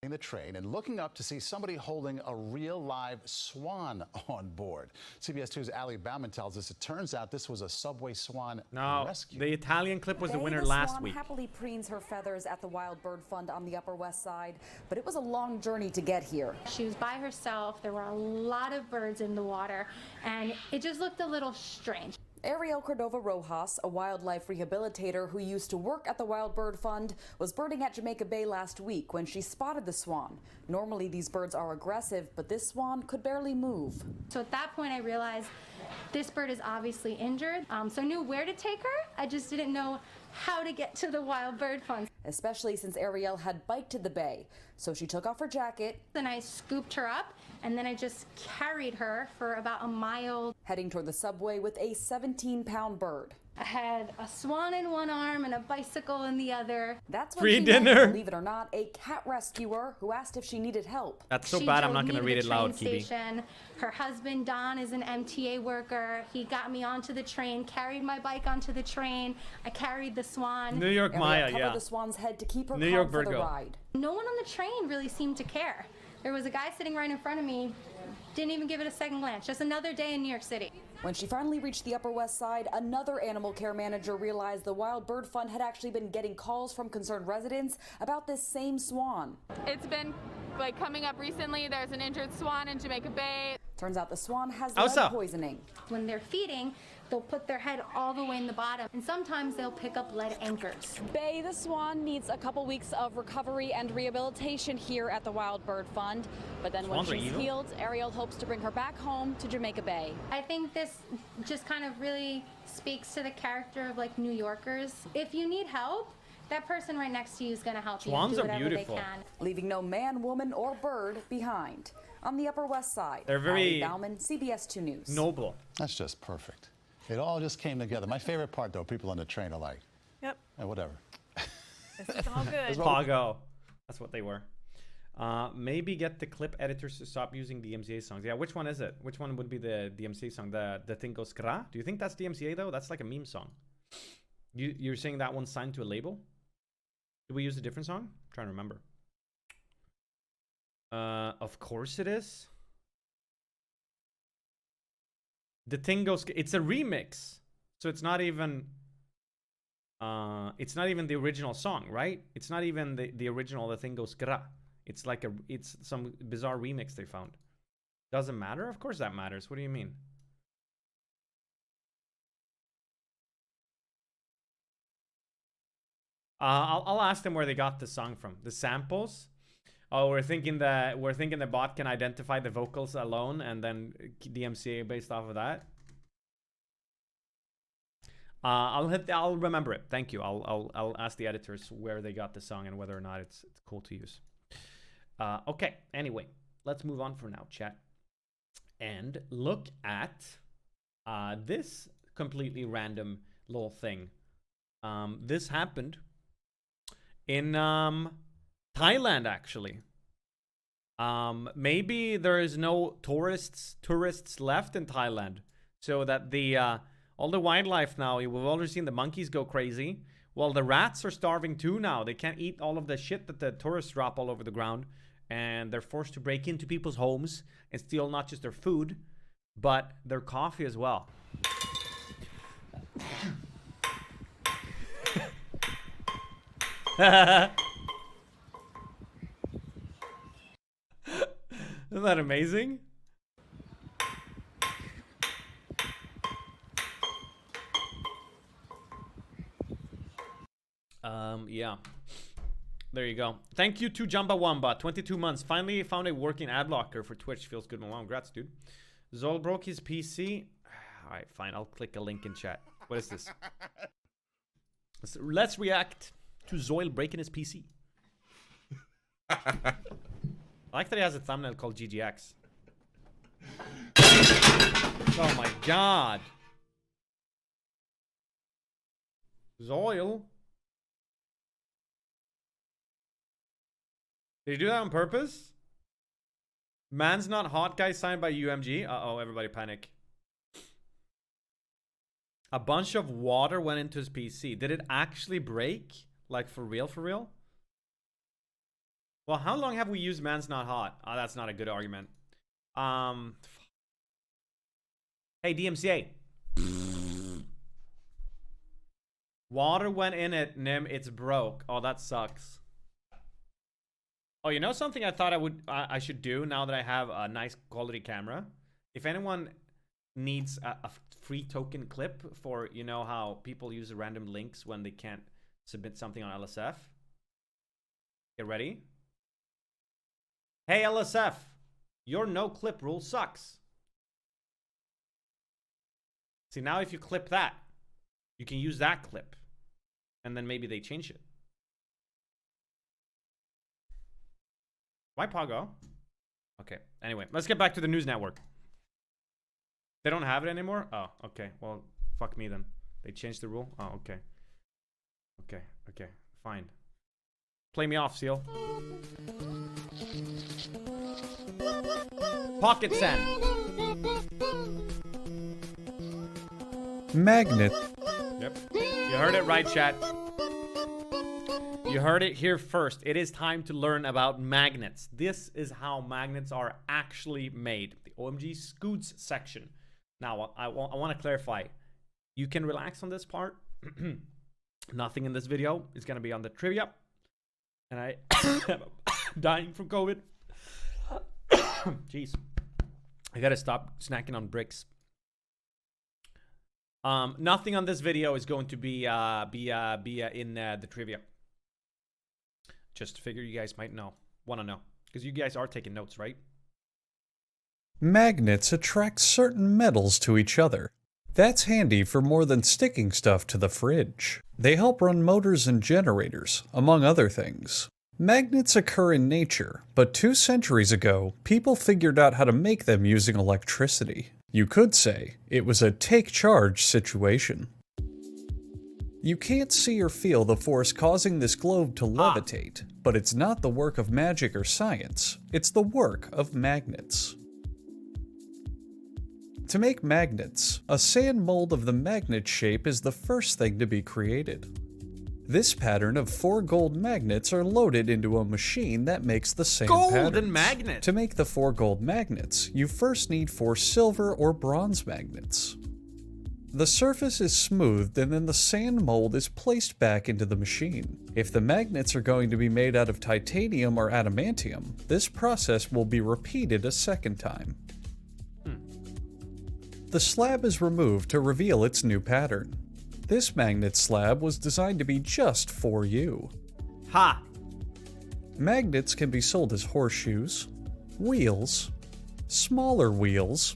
The train and looking up to see somebody holding a real live swan on board. CBS 2's Ali Bauman tells us it turns out this was a subway swan rescue. The Italian clip was the winner last week. Happily preens her feathers at the Wild Bird Fund on the Upper West Side, but it was a long journey to get here. She was by herself. There were a lot of birds in the water, and it just looked a little strange. Ariel Cordova Rojas, a wildlife rehabilitator who used to work at the Wild Bird Fund, was birding at Jamaica Bay last week when she spotted the swan. Normally these birds are aggressive, but this swan could barely move. So at that point I realized this bird is obviously injured, so I knew where to take her. I just didn't know how to get to the Wild Bird Fund. Especially since Ariel had biked to the bay. So she took off her jacket. Then I scooped her up, and then I just carried her for about a mile. Heading toward the subway with a 17-pound bird. I had a swan in one arm and a bicycle in the other. That's when Free she dinner. met, believe it or not, a cat rescuer who asked if she needed help. That's so She bad, I'm drove not going me to read the it loud, train Kibi. station. Her husband, Don, is an MTA worker. He got me onto the train, carried my bike onto the train. I carried the swan. New York Ariel Maya, covered yeah. the swan's head to keep her New calm York for the Virgo. ride. No one on the train really seemed to care. There was a guy sitting right in front of me, didn't even give it a second glance. Just another day in New York City. When she finally reached the Upper West Side, another animal care manager realized the Wild Bird Fund had actually been getting calls from concerned residents about this same swan. It's been like coming up recently. There's an injured swan in Jamaica Bay. Turns out the swan has How's lead up? poisoning. When they're feeding, they'll put their head all the way in the bottom, and sometimes they'll pick up lead anchors. Bay, the swan, needs a couple weeks of recovery and rehabilitation here at the Wild Bird Fund. But then when Swans are she's evil? healed, Ariel hopes to bring her back home to Jamaica Bay. I think this just kind of really speaks to the character of like New Yorkers. If you need help, that person right next to you is going to help Swans you do are whatever beautiful. they can. Leaving no man, woman, or bird behind. On the Upper West Side, They're very Ali Bauman, CBS 2 News. noble. That's just perfect. It all just came together. My favorite part, though, people on the train are like, Yep. whatever. It's all good. Pago. That's what they were. Maybe get the clip editors to stop using DMCA songs. Yeah, which one is it? Which one would be the DMCA song? The thing goes kra? Do you think that's DMCA though? That's like a meme song. You're saying that one's signed to a label? Did we use a different song? I'm trying to remember. Of course it is. The thing goes. It's a remix, so it's not even. It's not even the original song, right? It's not even the original. The thing goes gra. It's like it's some bizarre remix they found. Doesn't matter? Of course that matters. What do you mean? I'll ask them where they got the song from. The samples. Oh, we're thinking the bot can identify the vocals alone and then DMCA based off of that. I'll remember it. Thank you. I'll ask the editors where they got the song and whether or not it's cool to use. Okay. Anyway, let's move on for now, chat, and look at this completely random little thing. This happened in Thailand, actually. Maybe there is no tourists left in Thailand, so that the all the wildlife now, we've already seen the monkeys go crazy. Well, the rats are starving too now. They can't eat all of the shit that the tourists drop all over the ground, and they're forced to break into people's homes and steal not just their food, but their coffee as well. Isn't that amazing? Yeah. There you go. Thank you to Jamba Wamba. 22 months. Finally found a working ad blocker for Twitch. Feels good and long. Congrats, dude. Zol broke his PC. Alright, fine. I'll click a link in chat. What is this? Let's react to Zoil breaking his PC. I like that he has a thumbnail called GGX. Oh my god. Zoil. Did he do that on purpose? Man's not hot guy signed by UMG. Uh-oh, everybody panic. A bunch of water went into his PC. Did it actually break? Like for real, for real? Well, how long have we used man's not hot? Oh, that's not a good argument. Hey, DMCA. Water went in it, Nymn. It's broke. Oh, that sucks. Oh, you know something I thought I should do now that I have a nice quality camera? If anyone needs a free token clip for, you know how people use random links when they can't submit something on LSF. Get ready. Hey LSF, your no clip rule sucks. See, now if you clip that, you can use that clip. And then maybe they change it. Why Pago? Okay, anyway, let's get back to the news network. They don't have it anymore? Oh, okay. Well, fuck me then. They changed the rule? Oh, okay. Okay, fine. Play me off, Seal. Pocket sand. Magnet. Yep. You heard it right, chat. You heard it here first. It is time to learn about magnets. This is how magnets are actually made. The OMG Scoots section. Now, I want to clarify. You can relax on this part. Nothing in this video is going to be on the trivia. And I am dying from COVID. Jeez. I got to stop snacking on bricks. Nothing on this video is going to be in the trivia. Just figure you guys might want to know. Because you guys are taking notes, right? Magnets attract certain metals to each other. That's handy for more than sticking stuff to the fridge. They help run motors and generators, among other things. Magnets occur in nature, but 2 centuries ago, people figured out how to make them using electricity. You could say it was a take charge situation. You can't see or feel the force causing this globe to levitate, but it's not the work of magic or science, it's the work of magnets. To make magnets, a sand mold of the magnet shape is the first thing to be created. This pattern of 4 gold magnets are loaded into a machine that makes the same patterns. Golden magnet! To make the 4 gold magnets, you first need 4 silver or bronze magnets. The surface is smoothed and then the sand mold is placed back into the machine. If the magnets are going to be made out of titanium or adamantium, this process will be repeated a second time. The slab is removed to reveal its new pattern. This magnet slab was designed to be just for you. Ha! Magnets can be sold as horseshoes, wheels, smaller wheels,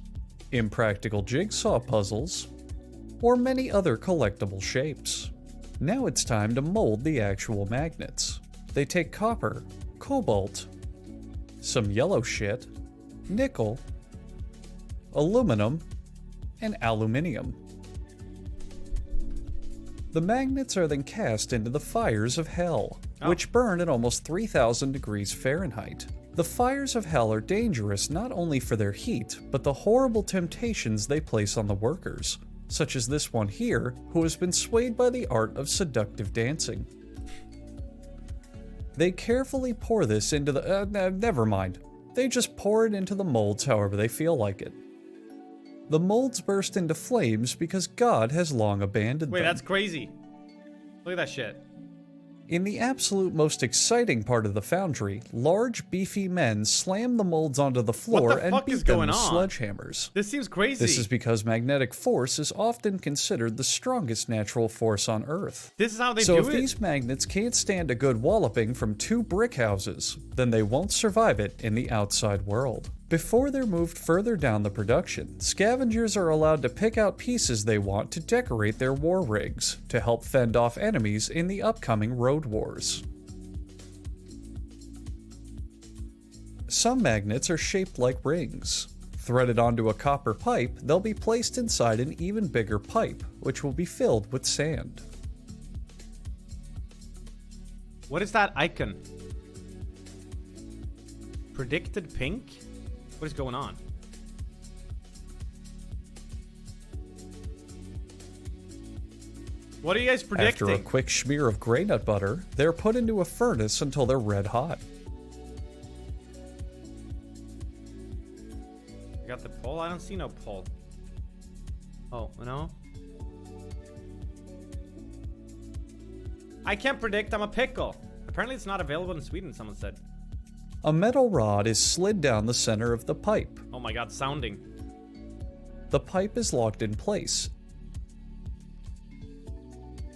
impractical jigsaw puzzles, or many other collectible shapes. Now it's time to mold the actual magnets. They take copper, cobalt, some yellow shit, nickel, aluminum, and aluminium. The magnets are then cast into the fires of hell, which burn at almost 3,000 degrees Fahrenheit. The fires of hell are dangerous not only for their heat, but the horrible temptations they place on the workers, such as this one here, who has been swayed by the art of seductive dancing. They carefully pour this into the... never mind. They just pour it into the molds however they feel like it. The molds burst into flames because God has long abandoned them. Wait, that's crazy. Look at that shit. In the absolute most exciting part of the foundry, large, beefy men slam the molds onto the floor and beat them with sledgehammers. This seems crazy. This is because magnetic force is often considered the strongest natural force on Earth. This is how they do So it? if these magnets can't stand a good walloping from 2 brick houses, then they won't survive it in the outside world. Before they're moved further down the production, scavengers are allowed to pick out pieces they want to decorate their war rigs, to help fend off enemies in the upcoming road wars. Some magnets are shaped like rings. Threaded onto a copper pipe, they'll be placed inside an even bigger pipe, which will be filled with sand. What is that icon? Predicted pink? What is going on? What are you guys predicting? After a quick smear of grey nut butter, they're put into a furnace until they're red hot. You got the pole? I don't see no pole. Oh, no? I can't predict. I'm a pickle. Apparently it's not available in Sweden, someone said. A metal rod is slid down the center of the pipe. Oh my god, sounding. The pipe is locked in place,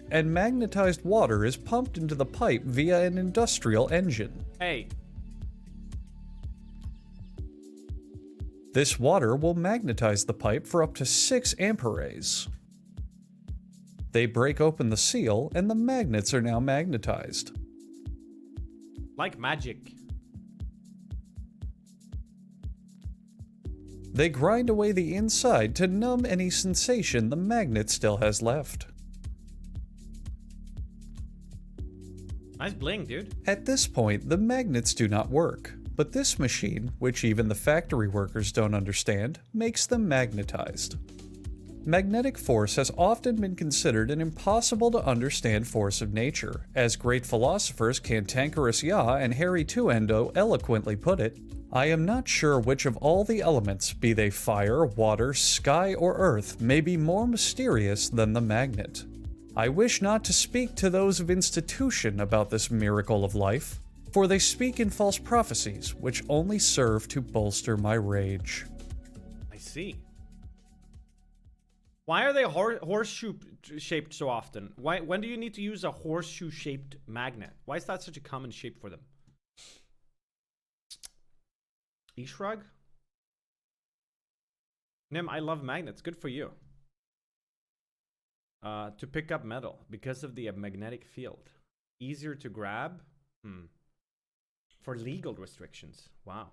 and magnetized water is pumped into the pipe via an industrial engine. Hey. This water will magnetize the pipe for up to 6 amperes. They break open the seal, and the magnets are now magnetized. Like magic. They grind away the inside to numb any sensation the magnet still has left. Nice bling, dude. At this point, the magnets do not work, but this machine, which even the factory workers don't understand, makes them magnetized. Magnetic force has often been considered an impossible to understand force of nature. As great philosophers Cantankerous Yah and Harry Tuendo eloquently put it, I am not sure which of all the elements, be they fire, water, sky, or earth, may be more mysterious than the magnet. I wish not to speak to those of institution about this miracle of life, for they speak in false prophecies, which only serve to bolster my rage. I see. Why are they horseshoe-shaped so often? When do you need to use a horseshoe-shaped magnet? Why is that such a common shape for them? E-shrug? Nym, I love magnets. Good for you. To pick up metal because of the magnetic field. Easier to grab? For legal restrictions. Wow.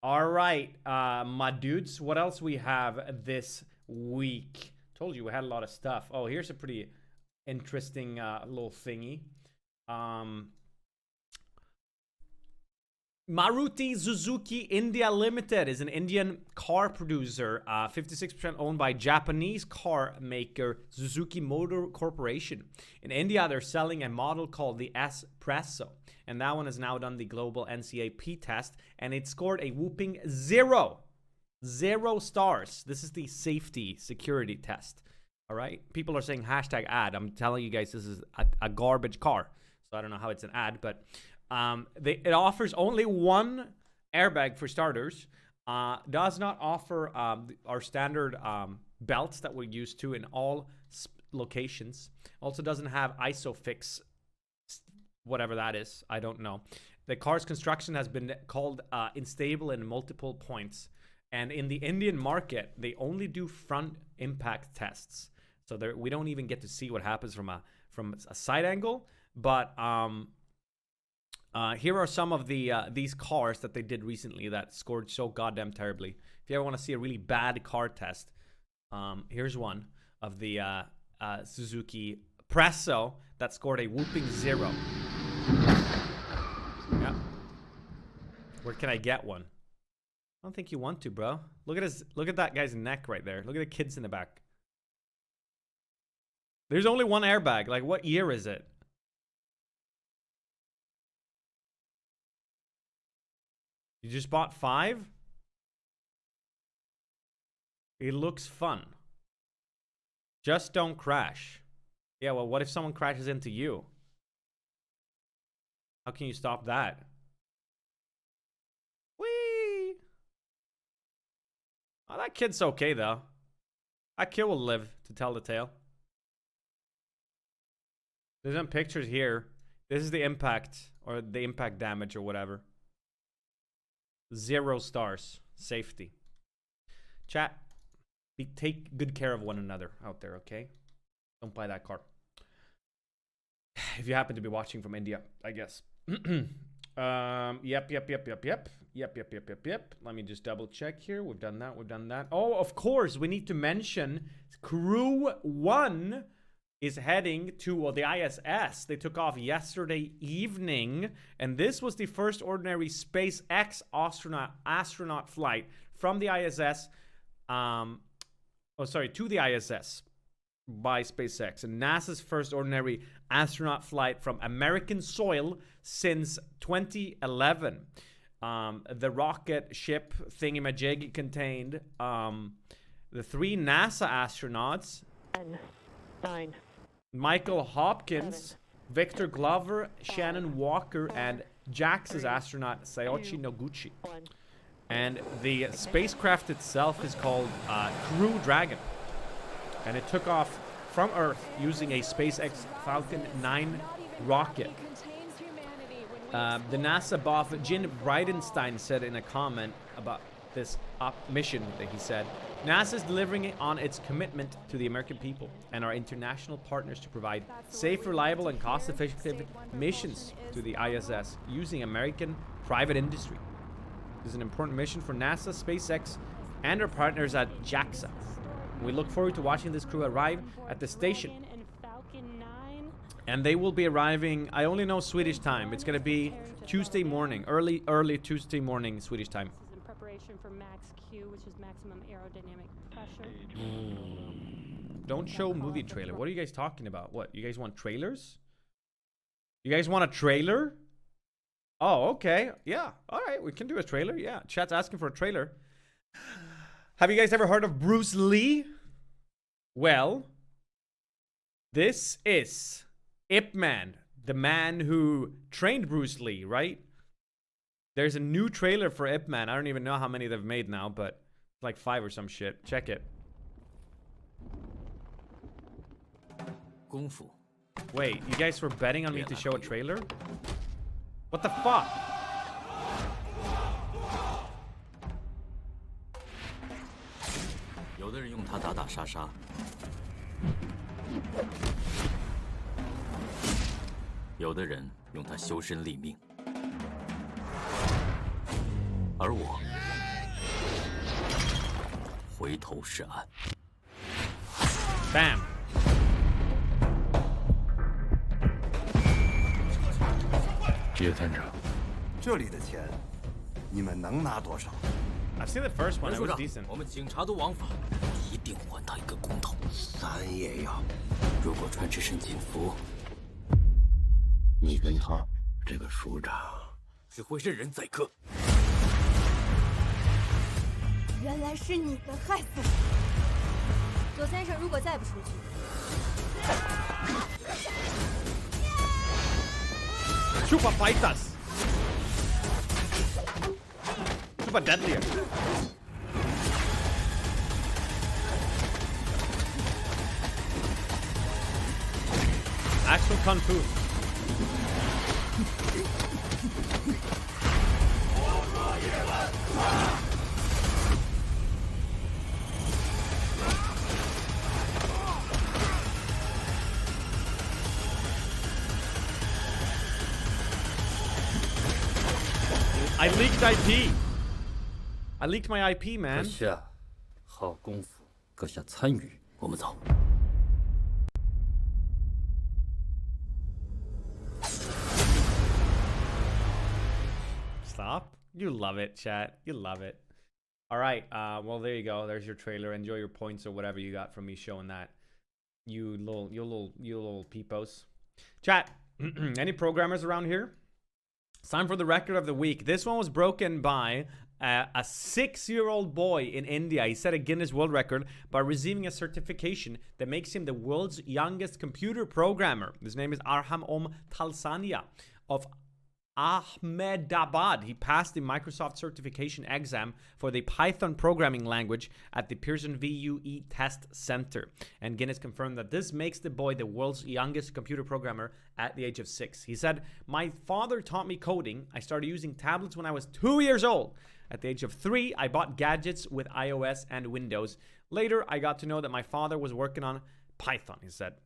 All right, my dudes. What else we have this week? Told you we had a lot of stuff. Oh, here's a pretty interesting little thingy. Maruti Suzuki India Limited is an Indian car producer, 56% owned by Japanese car maker Suzuki Motor Corporation. In India, they're selling a model called the Espresso, and that one has now done the global NCAP test, and it scored a whooping 0 stars. This is the safety security test. All right, people are saying hashtag ad. I'm telling you guys, this is a garbage car, so I don't know how it's an ad, but it offers only one airbag for starters. Does not offer our standard belts that we're used to in all locations. Also doesn't have ISOFIX, whatever that is. I don't know. The car's construction has been called unstable in multiple points. And in the Indian market, they only do front impact tests. So we don't even get to see what happens from a side angle. But here are some of these cars that they did recently that scored so goddamn terribly. If you ever want to see a really bad car test, here's one of the Suzuki Presso that scored a whooping 0. Yeah. Where can I get one? I don't think you want to, bro. Look at that guy's neck right there. Look at the kids in the back. There's only one airbag. Like, what year is it? You just bought 5? It looks fun. Just don't crash. Yeah, well, what if someone crashes into you? How can you stop that? Whee! Oh, that kid's okay, though. That kid will live to tell the tale. There's some pictures here. This is the impact, or the impact damage, or whatever. 0 stars. Safety. Chat. Take good care of one another out there, okay? Don't buy that car. If you happen to be watching from India, I guess. Yep. Let me just double check here. We've done that. Oh, of course, we need to mention Crew 1 is heading to the ISS. They took off yesterday evening, and this was the first ordinary SpaceX astronaut flight from the ISS. To the ISS by SpaceX, and NASA's first ordinary astronaut flight from American soil since 2011. The rocket ship thingamajig contained the 3 NASA astronauts: 10, 9, Michael Hopkins, Victor Glover, Shannon Walker, and JAXA's astronaut Sayoshi Noguchi. And the spacecraft itself is called Crew Dragon, and it took off from Earth using a SpaceX Falcon 9 rocket. The NASA buff Jim Bridenstine said in a comment about this mission that he said, NASA is delivering on its commitment to the American people and our international partners to provide safe, reliable, and cost-effective missions to the ISS using American private industry. This is an important mission for NASA, SpaceX, and our partners at JAXA. We look forward to watching this crew arrive at the station And they will be arriving, I only know Swedish time. It's going to be Tuesday morning, early Tuesday morning Swedish time. This is in preparation for max Q, which is maximum aerodynamic pressure. Don't show movie trailer. What are you guys talking about? What? You guys want trailers? You guys want a trailer? Oh, okay. Yeah. All right. We can do a trailer. Yeah. Chat's asking for a trailer. Have you guys ever heard of Bruce Lee? Well, this is Ip Man, the man who trained Bruce Lee, right? There's a new trailer for Ip Man. I don't even know how many they've made now, but it's like 5 or some shit. Check it. Kung Fu. Wait, you guys were betting on me to show a trailer? What the fuck? Bam. I've seen the first one, it was decent. 我们警察的王法，一定还他一个公道。三爷呀，如果穿这身警服，你跟他这个署长只会任人宰割。原来是你们害死我！左先生，如果再不出去， Super fighters. Super deadlier. Actual kung fu. I leaked IP. I leaked my IP, man. 下好功夫，阁下参与，我们走。 Stop. You love it, chat. You love it. All right. Well, there you go. There's your trailer. Enjoy your points or whatever you got from me showing that. You little peepos. Chat. Any programmers around here? It's time for the record of the week. This one was broken by a 6-year-old boy in India. He set a Guinness World Record by receiving a certification that makes him the world's youngest computer programmer. His name is Arham Om Talsania of Ahmedabad. He passed the Microsoft certification exam for the Python programming language at the Pearson VUE Test Center. And Guinness confirmed that this makes the boy the world's youngest computer programmer at the age of 6. He said, "My father taught me coding. I started using tablets when I was 2 years old. At the age of 3, I bought gadgets with iOS and Windows. Later, I got to know that my father was working on Python," he said.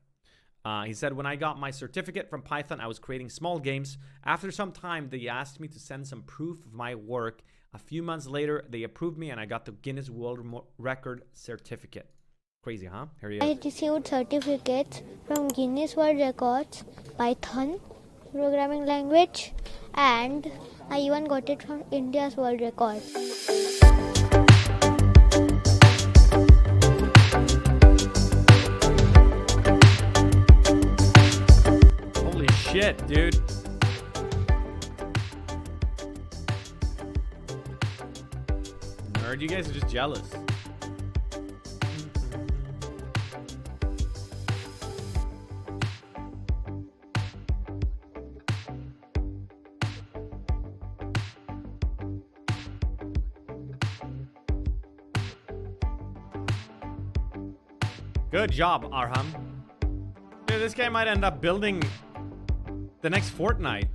He said, "When I got my certificate from Python, I was creating small games. After some time, they asked me to send some proof of my work. A few months later, they approved me and I got the Guinness World Record certificate." Crazy, huh? Here he I is. received certificates from Guinness World Records, Python programming language, and I even got it from India's World Record. Holy shit, dude. Nerd, you guys are just jealous. Good job, Arham. Dude, this guy might end up building the next Fortnite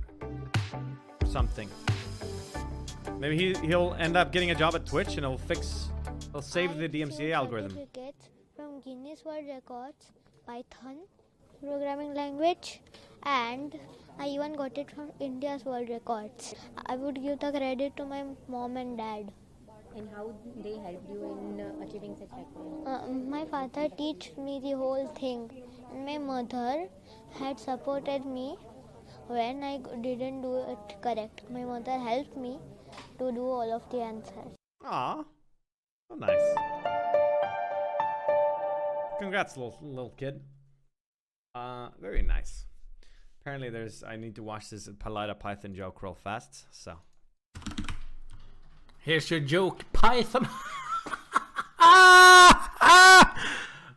or something. Maybe he'll end up getting a job at Twitch and he'll save the DMCA algorithm. Certificates from Guinness World Records, Python programming language, and I even got it from India's World Records. I would give the credit to my mom and dad. And how they helped you in achieving such records? My father teach me the whole thing, my mother had supported me when I didn't do it correct. My mother helped me to do all of the answers. Aw. Oh, nice. Congrats, little kid. Very nice. Apparently I need to watch this Palida Python joke real fast, so. Here's your joke, Python.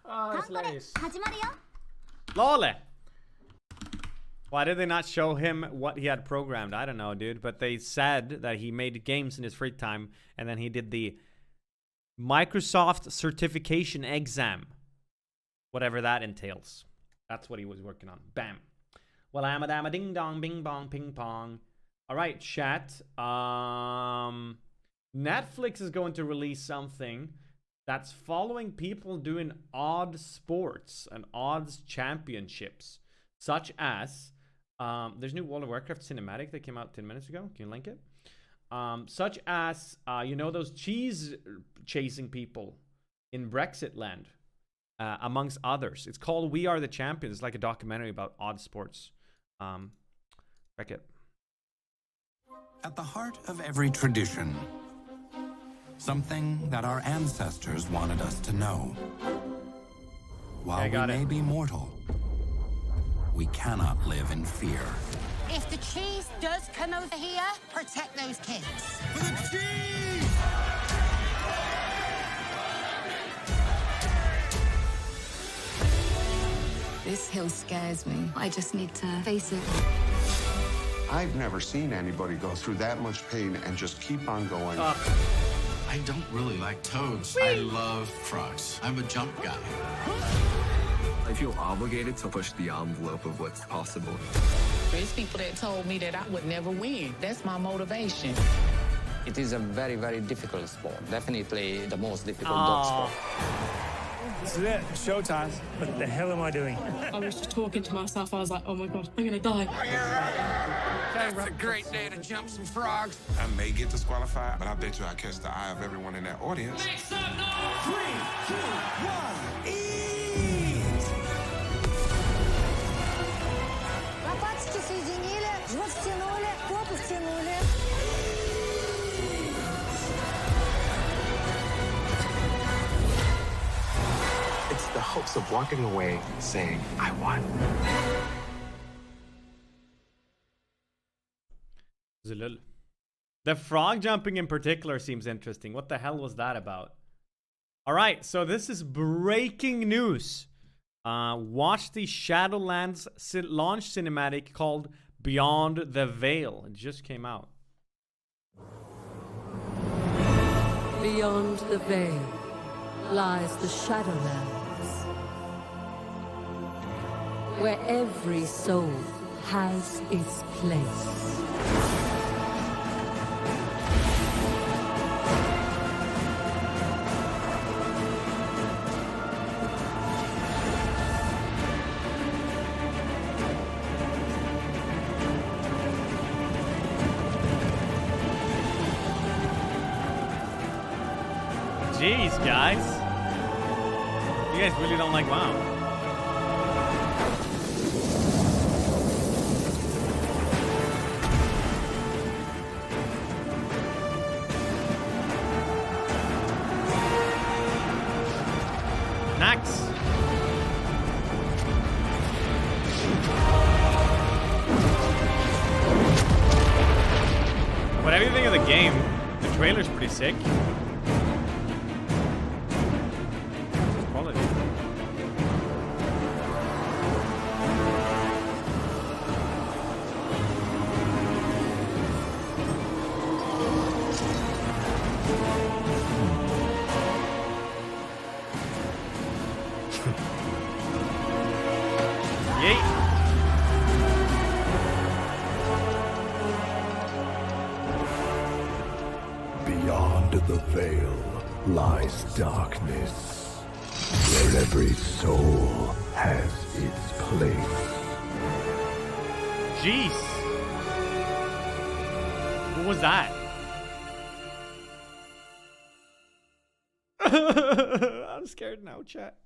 Oh, it's hilarious. Lole. Why did they not show him what he had programmed? I don't know, dude. But they said that he made games in his free time, and then he did the Microsoft certification exam. Whatever that entails. That's what he was working on. Bam. Well, I'm a damn a ding dong, bing bong, ping pong. All right, chat. Netflix is going to release something that's following people doing odd sports and odds championships, such as there's new World of Warcraft cinematic that came out 10 minutes ago. Can you link it? Such as you know, those cheese chasing people in Brexit land, amongst others. It's called We Are the Champions. It's like a documentary about odd sports. Check it. At the heart of every tradition, something that our ancestors wanted us to know. While we may be mortal, we cannot live in fear. If the cheese does come over here, protect those kids. For the cheese! This hill scares me. I just need to face it. I've never seen anybody go through that much pain and just keep on going. I don't really like toads. I love frogs. I'm a jump guy. I feel obligated to push the envelope of what's possible. There's people that told me that I would never win. That's my motivation. It is a very, very difficult sport. Definitely the most difficult dog sport. This is it. Showtime. What the hell am I doing? I was just talking to myself. I was like, oh my God, I'm gonna die. That's a great day to jump some frogs. I may get disqualified, but I bet you I catch the eye of everyone in that audience. 3, 2, 1, eat! Лопатки соединили, живот стянули, попу стянули. It's the hopes of walking away saying, I won. Zulul. The frog jumping in particular seems interesting. What the hell was that about? All right, so this is breaking news. Watch the Shadowlands launch cinematic called Beyond the Veil. It just came out. Beyond the veil lies the Shadowlands, where every soul has its place. Jeez, guys. You guys really don't like WoW. Next. Whatever you think of the game, the trailer's pretty sick. Quality. Yeet. Beyond the veil lies darkness, where every soul has its place. Jeez. What was that? I'm scared now, chat.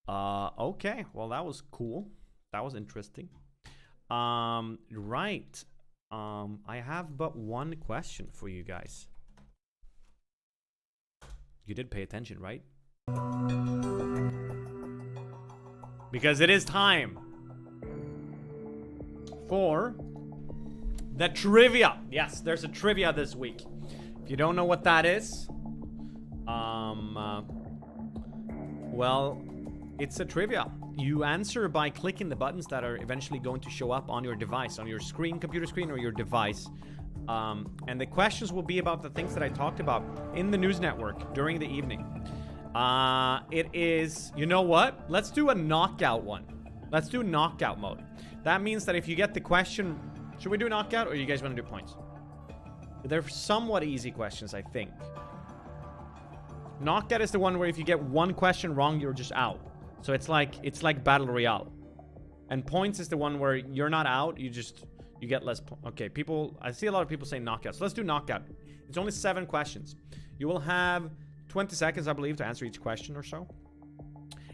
Okay. Well, that was cool. That was interesting. Right. I have but one question for you guys. You did pay attention, right? Because it is time for the trivia. Yes, there's a trivia this week. If you don't know what that is, well, it's a trivia. You answer by clicking the buttons that are eventually going to show up on your device, on your screen, computer screen, or your device. And the questions will be about the things that I talked about in the news network during the evening. It is, you know what? Let's do a knockout one. Let's do knockout mode. That means that if you get the question, should we do knockout or you guys want to do points? They're somewhat easy questions, I think. Knockout is the one where if you get one question wrong, you're just out. So it's like Battle Royale. And points is the one where you're not out, you get less. Okay, people, I see a lot of people say knockout. So let's do knockout. It's only 7 questions. You will have 20 seconds, I believe, to answer each question or so.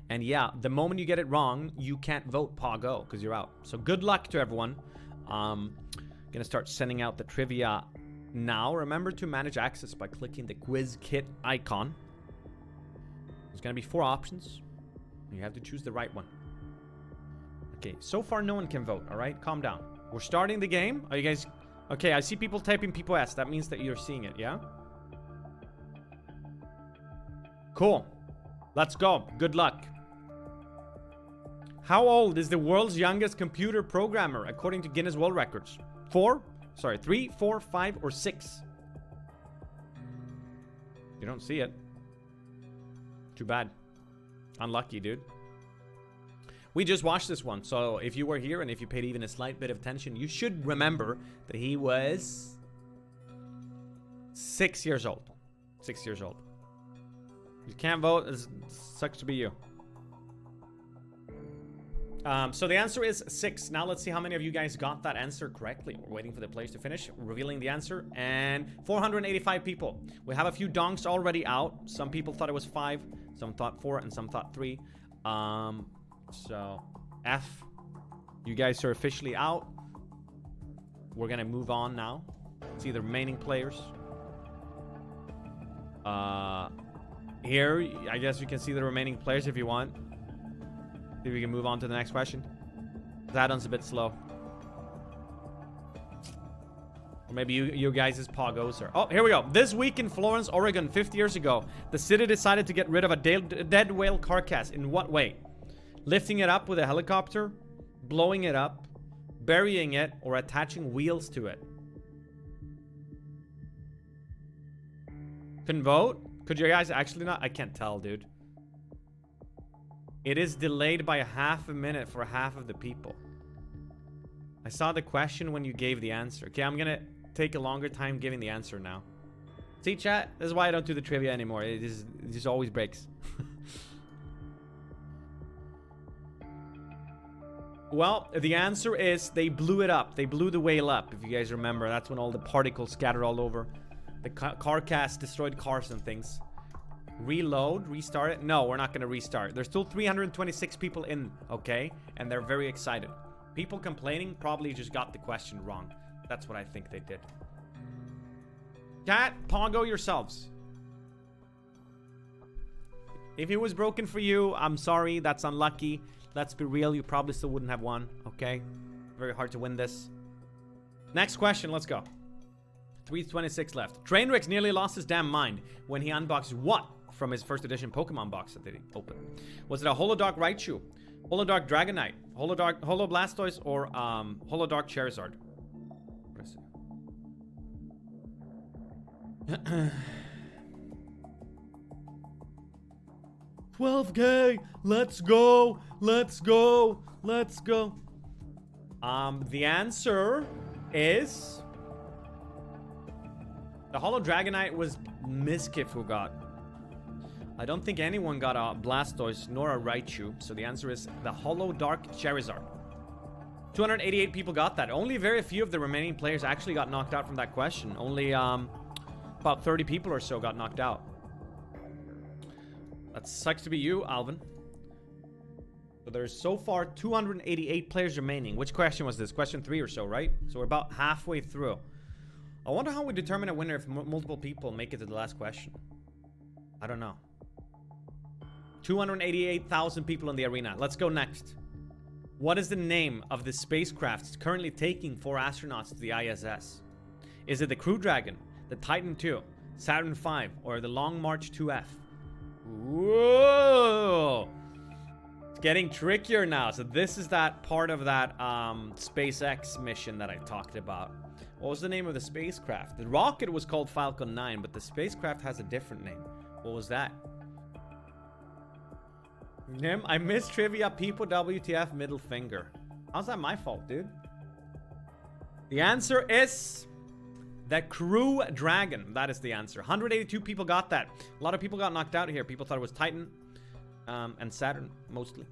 And yeah, the moment you get it wrong, you can't vote Pago because you're out. So good luck to everyone. Gonna start sending out the trivia now. Remember to manage access by clicking the quiz kit icon. There's gonna be 4 options. You have to choose the right one. Okay, so far no one can vote, all right? Calm down. We're starting the game. Are you guys... Okay, I see people typing POS. That means that you're seeing it, yeah? Cool. Let's go. Good luck. How old is the world's youngest computer programmer according to Guinness World Records? 3, 4, 5, or 6? You don't see it. Too bad. Unlucky, dude. We just watched this one, so if you were here and if you paid even a slight bit of attention, you should remember that he was 6 years old. 6 years old. You can't vote. It sucks to be you. So the answer is 6. Now let's see how many of you guys got that answer correctly. We're waiting for the players to finish revealing the answer. And 485 people. We have a few donks already out. Some people thought it was 5, some thought 4, and some thought 3. So F, you guys are officially out. We're gonna move on now. See the remaining players. Here, I guess you can see the remaining players if you want. See if we can move on to the next question. That one's a bit slow. Or maybe you guys' Pogos are... Oh, here we go. This week in Florence, Oregon, 50 years ago, the city decided to get rid of a dead whale carcass. In what way? Lifting it up with a helicopter, blowing it up, burying it, or attaching wheels to it. Couldn't vote? Could you guys actually not? I can't tell, dude. It is delayed by half a minute for half of the people. I saw the question when you gave the answer. Okay, I'm gonna take a longer time giving the answer now. See, chat? This is why I don't do the trivia anymore. It just always breaks. Well, the answer is they blew it up. They blew the whale up, if you guys remember. That's when all the particles scattered all over. The carcass destroyed cars and things. Reload, restart it. No, we're not going to restart. There's still 326 people in, okay? And they're very excited. People complaining probably just got the question wrong. That's what I think they did. Chat, Pongo yourselves. If it was broken for you, I'm sorry. That's unlucky. Let's be real. You probably still wouldn't have won, okay? Very hard to win this. Next question. Let's go. 326 left. Trainwreck nearly lost his damn mind when he unboxed what from his first edition Pokemon box that they opened? Was it a Holodark Raichu, Holodark Dragonite, Holo Blastoise, or Holodark Charizard? What is it? 12K. Let's go. Let's go. Let's go. The answer is the Holo Dragonite was Miskif who got. I don't think anyone got a Blastoise nor a Raichu, so the answer is the Holodark Charizard. 288 people got that. Only very few of the remaining players actually got knocked out from that question. Only about 30 people or so got knocked out. That sucks to be you, Alvin. So there's so far 288 players remaining. Which question was this? Question 3 or so, right? So we're about halfway through. I wonder how we determine a winner if multiple people make it to the last question. I don't know. 288,000 people in the arena. Let's go next. What is the name of the spacecraft currently taking 4 astronauts to the ISS? Is it the Crew Dragon, the Titan II, Saturn V, or the Long March 2F? Whoa! It's getting trickier now. So this is that part of that SpaceX mission that I talked about. What was the name of the spacecraft? The rocket was called Falcon 9, but the spacecraft has a different name. What was that? Nymn, I miss trivia. People, WTF, middle finger. How's that my fault, dude? The answer is the Crew Dragon. That is the answer. 182 people got that. A lot of people got knocked out here. People thought it was Titan and Saturn, mostly.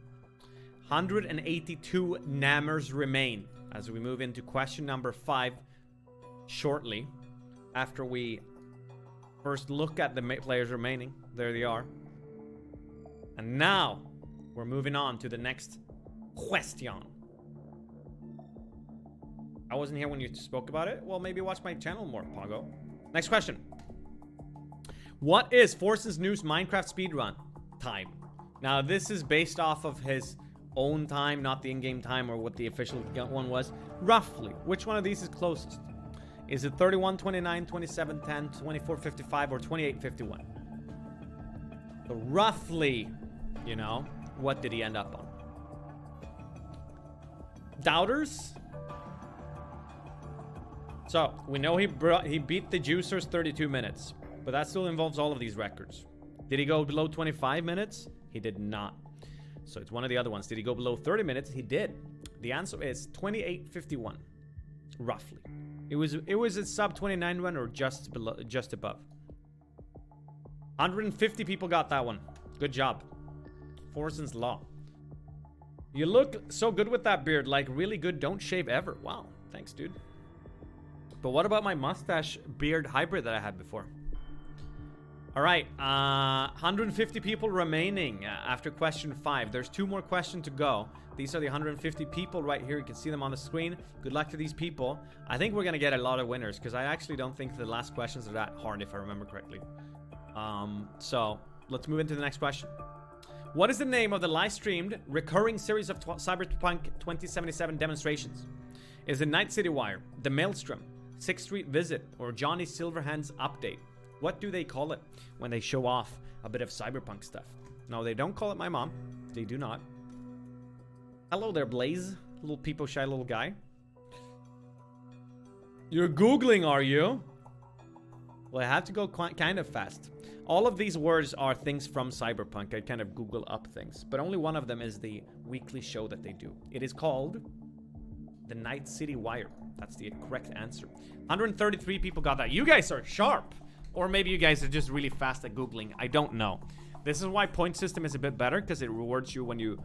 182 Nammers remain as we move into question number 5 shortly. After we first look at the players remaining. There they are. And now, we're moving on to the next question. I wasn't here when you spoke about it. Well, maybe watch my channel more, Pongo. Next question. What is Forsen's News Minecraft speedrun time? Now, this is based off of his own time, not the in-game time or what the official one was. Roughly, which one of these is closest? Is it 31, 29, 27, 10, 24, 55, or 28, 51? So roughly, you know, what did he end up on? Doubters? So, we know he beat the Juicers 32 minutes. But that still involves all of these records. Did he go below 25 minutes? He did not. So it's one of the other ones. Did he go below 30 minutes? He did. The answer is 28:51. Roughly. It was a sub 29 run or just below, just above. 150 people got that one. Good job. Forsen's Law. You look so good with that beard. Like, really good. Don't shave ever. Wow. Thanks, dude. But what about my mustache beard hybrid that I had before? All right. 150 people remaining after question 5. There's 2 more questions to go. These are the 150 people right here. You can see them on the screen. Good luck to these people. I think we're going to get a lot of winners because I actually don't think the last questions are that hard if I remember correctly. So let's move into the next question. What is the name of the live-streamed recurring series of Cyberpunk 2077 demonstrations? Is it Night City Wire, The Maelstrom, 6th Street Visit, or Johnny Silverhand's Update? What do they call it when they show off a bit of cyberpunk stuff? No, they don't call it My Mom. They do not. Hello there, Blaze. Little peepo shy little guy. You're Googling, are you? Well, I have to go kind of fast. All of these words are things from Cyberpunk. I kind of Google up things. But only one of them is the weekly show that they do. It is called The Night City Wire. That's the correct answer. 133 people got that. You guys are sharp. Or maybe you guys are just really fast at Googling. I don't know. This is why point system is a bit better, because it rewards you when you...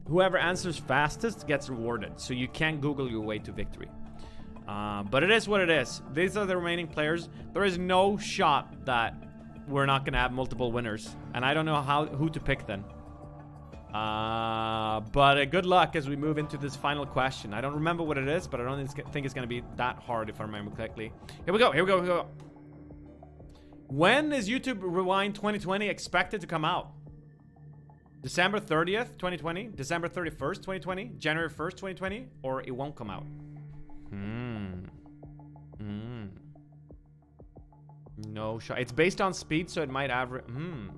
Whoever answers fastest gets rewarded. So you can't Google your way to victory. But it is what it is. These are the remaining players. There is no shot that we're not going to have multiple winners. And I don't know who to pick then. But good luck as we move into this final question. I don't remember what it is, but I don't think it's going to be that hard if I remember correctly. Here we go. When is YouTube Rewind 2020 expected to come out? December 30th, 2020? December 31st, 2020? January 1st, 2020? Or it won't come out? No shot. It's based on speed, so it might average...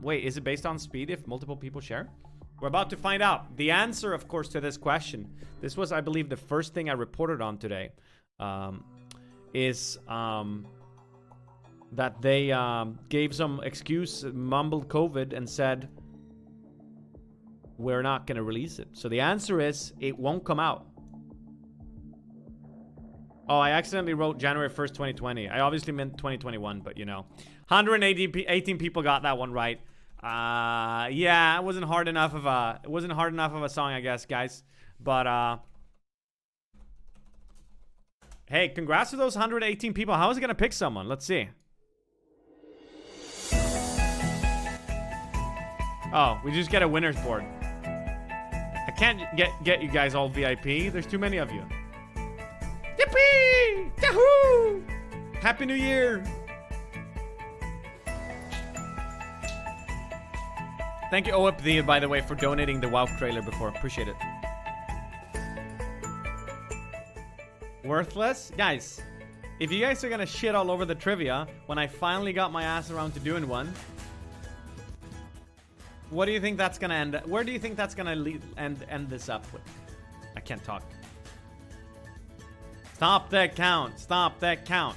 Wait, is it based on speed if multiple people share? We're about to find out. The answer, of course, to this question, this was, I believe, the first thing I reported on today, is that they gave some excuse, mumbled COVID, and said, we're not going to release it. So the answer is, it won't come out. Oh, I accidentally wrote January 1st, 2020. I obviously meant 2021, but you know. 118 people got that one right. Yeah, it wasn't hard enough of a song, I guess, guys. But hey, congrats to those 118 people. How is it gonna pick someone? Let's see. Oh, we just get a winner's board. I can't get you guys all VIP. There's too many of you. Yippee! Yahoo! Happy New Year! Thank you, OFD, by the way, for donating the WoW trailer before. Appreciate it. Worthless? Guys, if you guys are gonna shit all over the trivia when I finally got my ass around to doing one, what do you think that's gonna end? Where do you think that's gonna end this up with? I can't talk. Stop that count. Stop that count.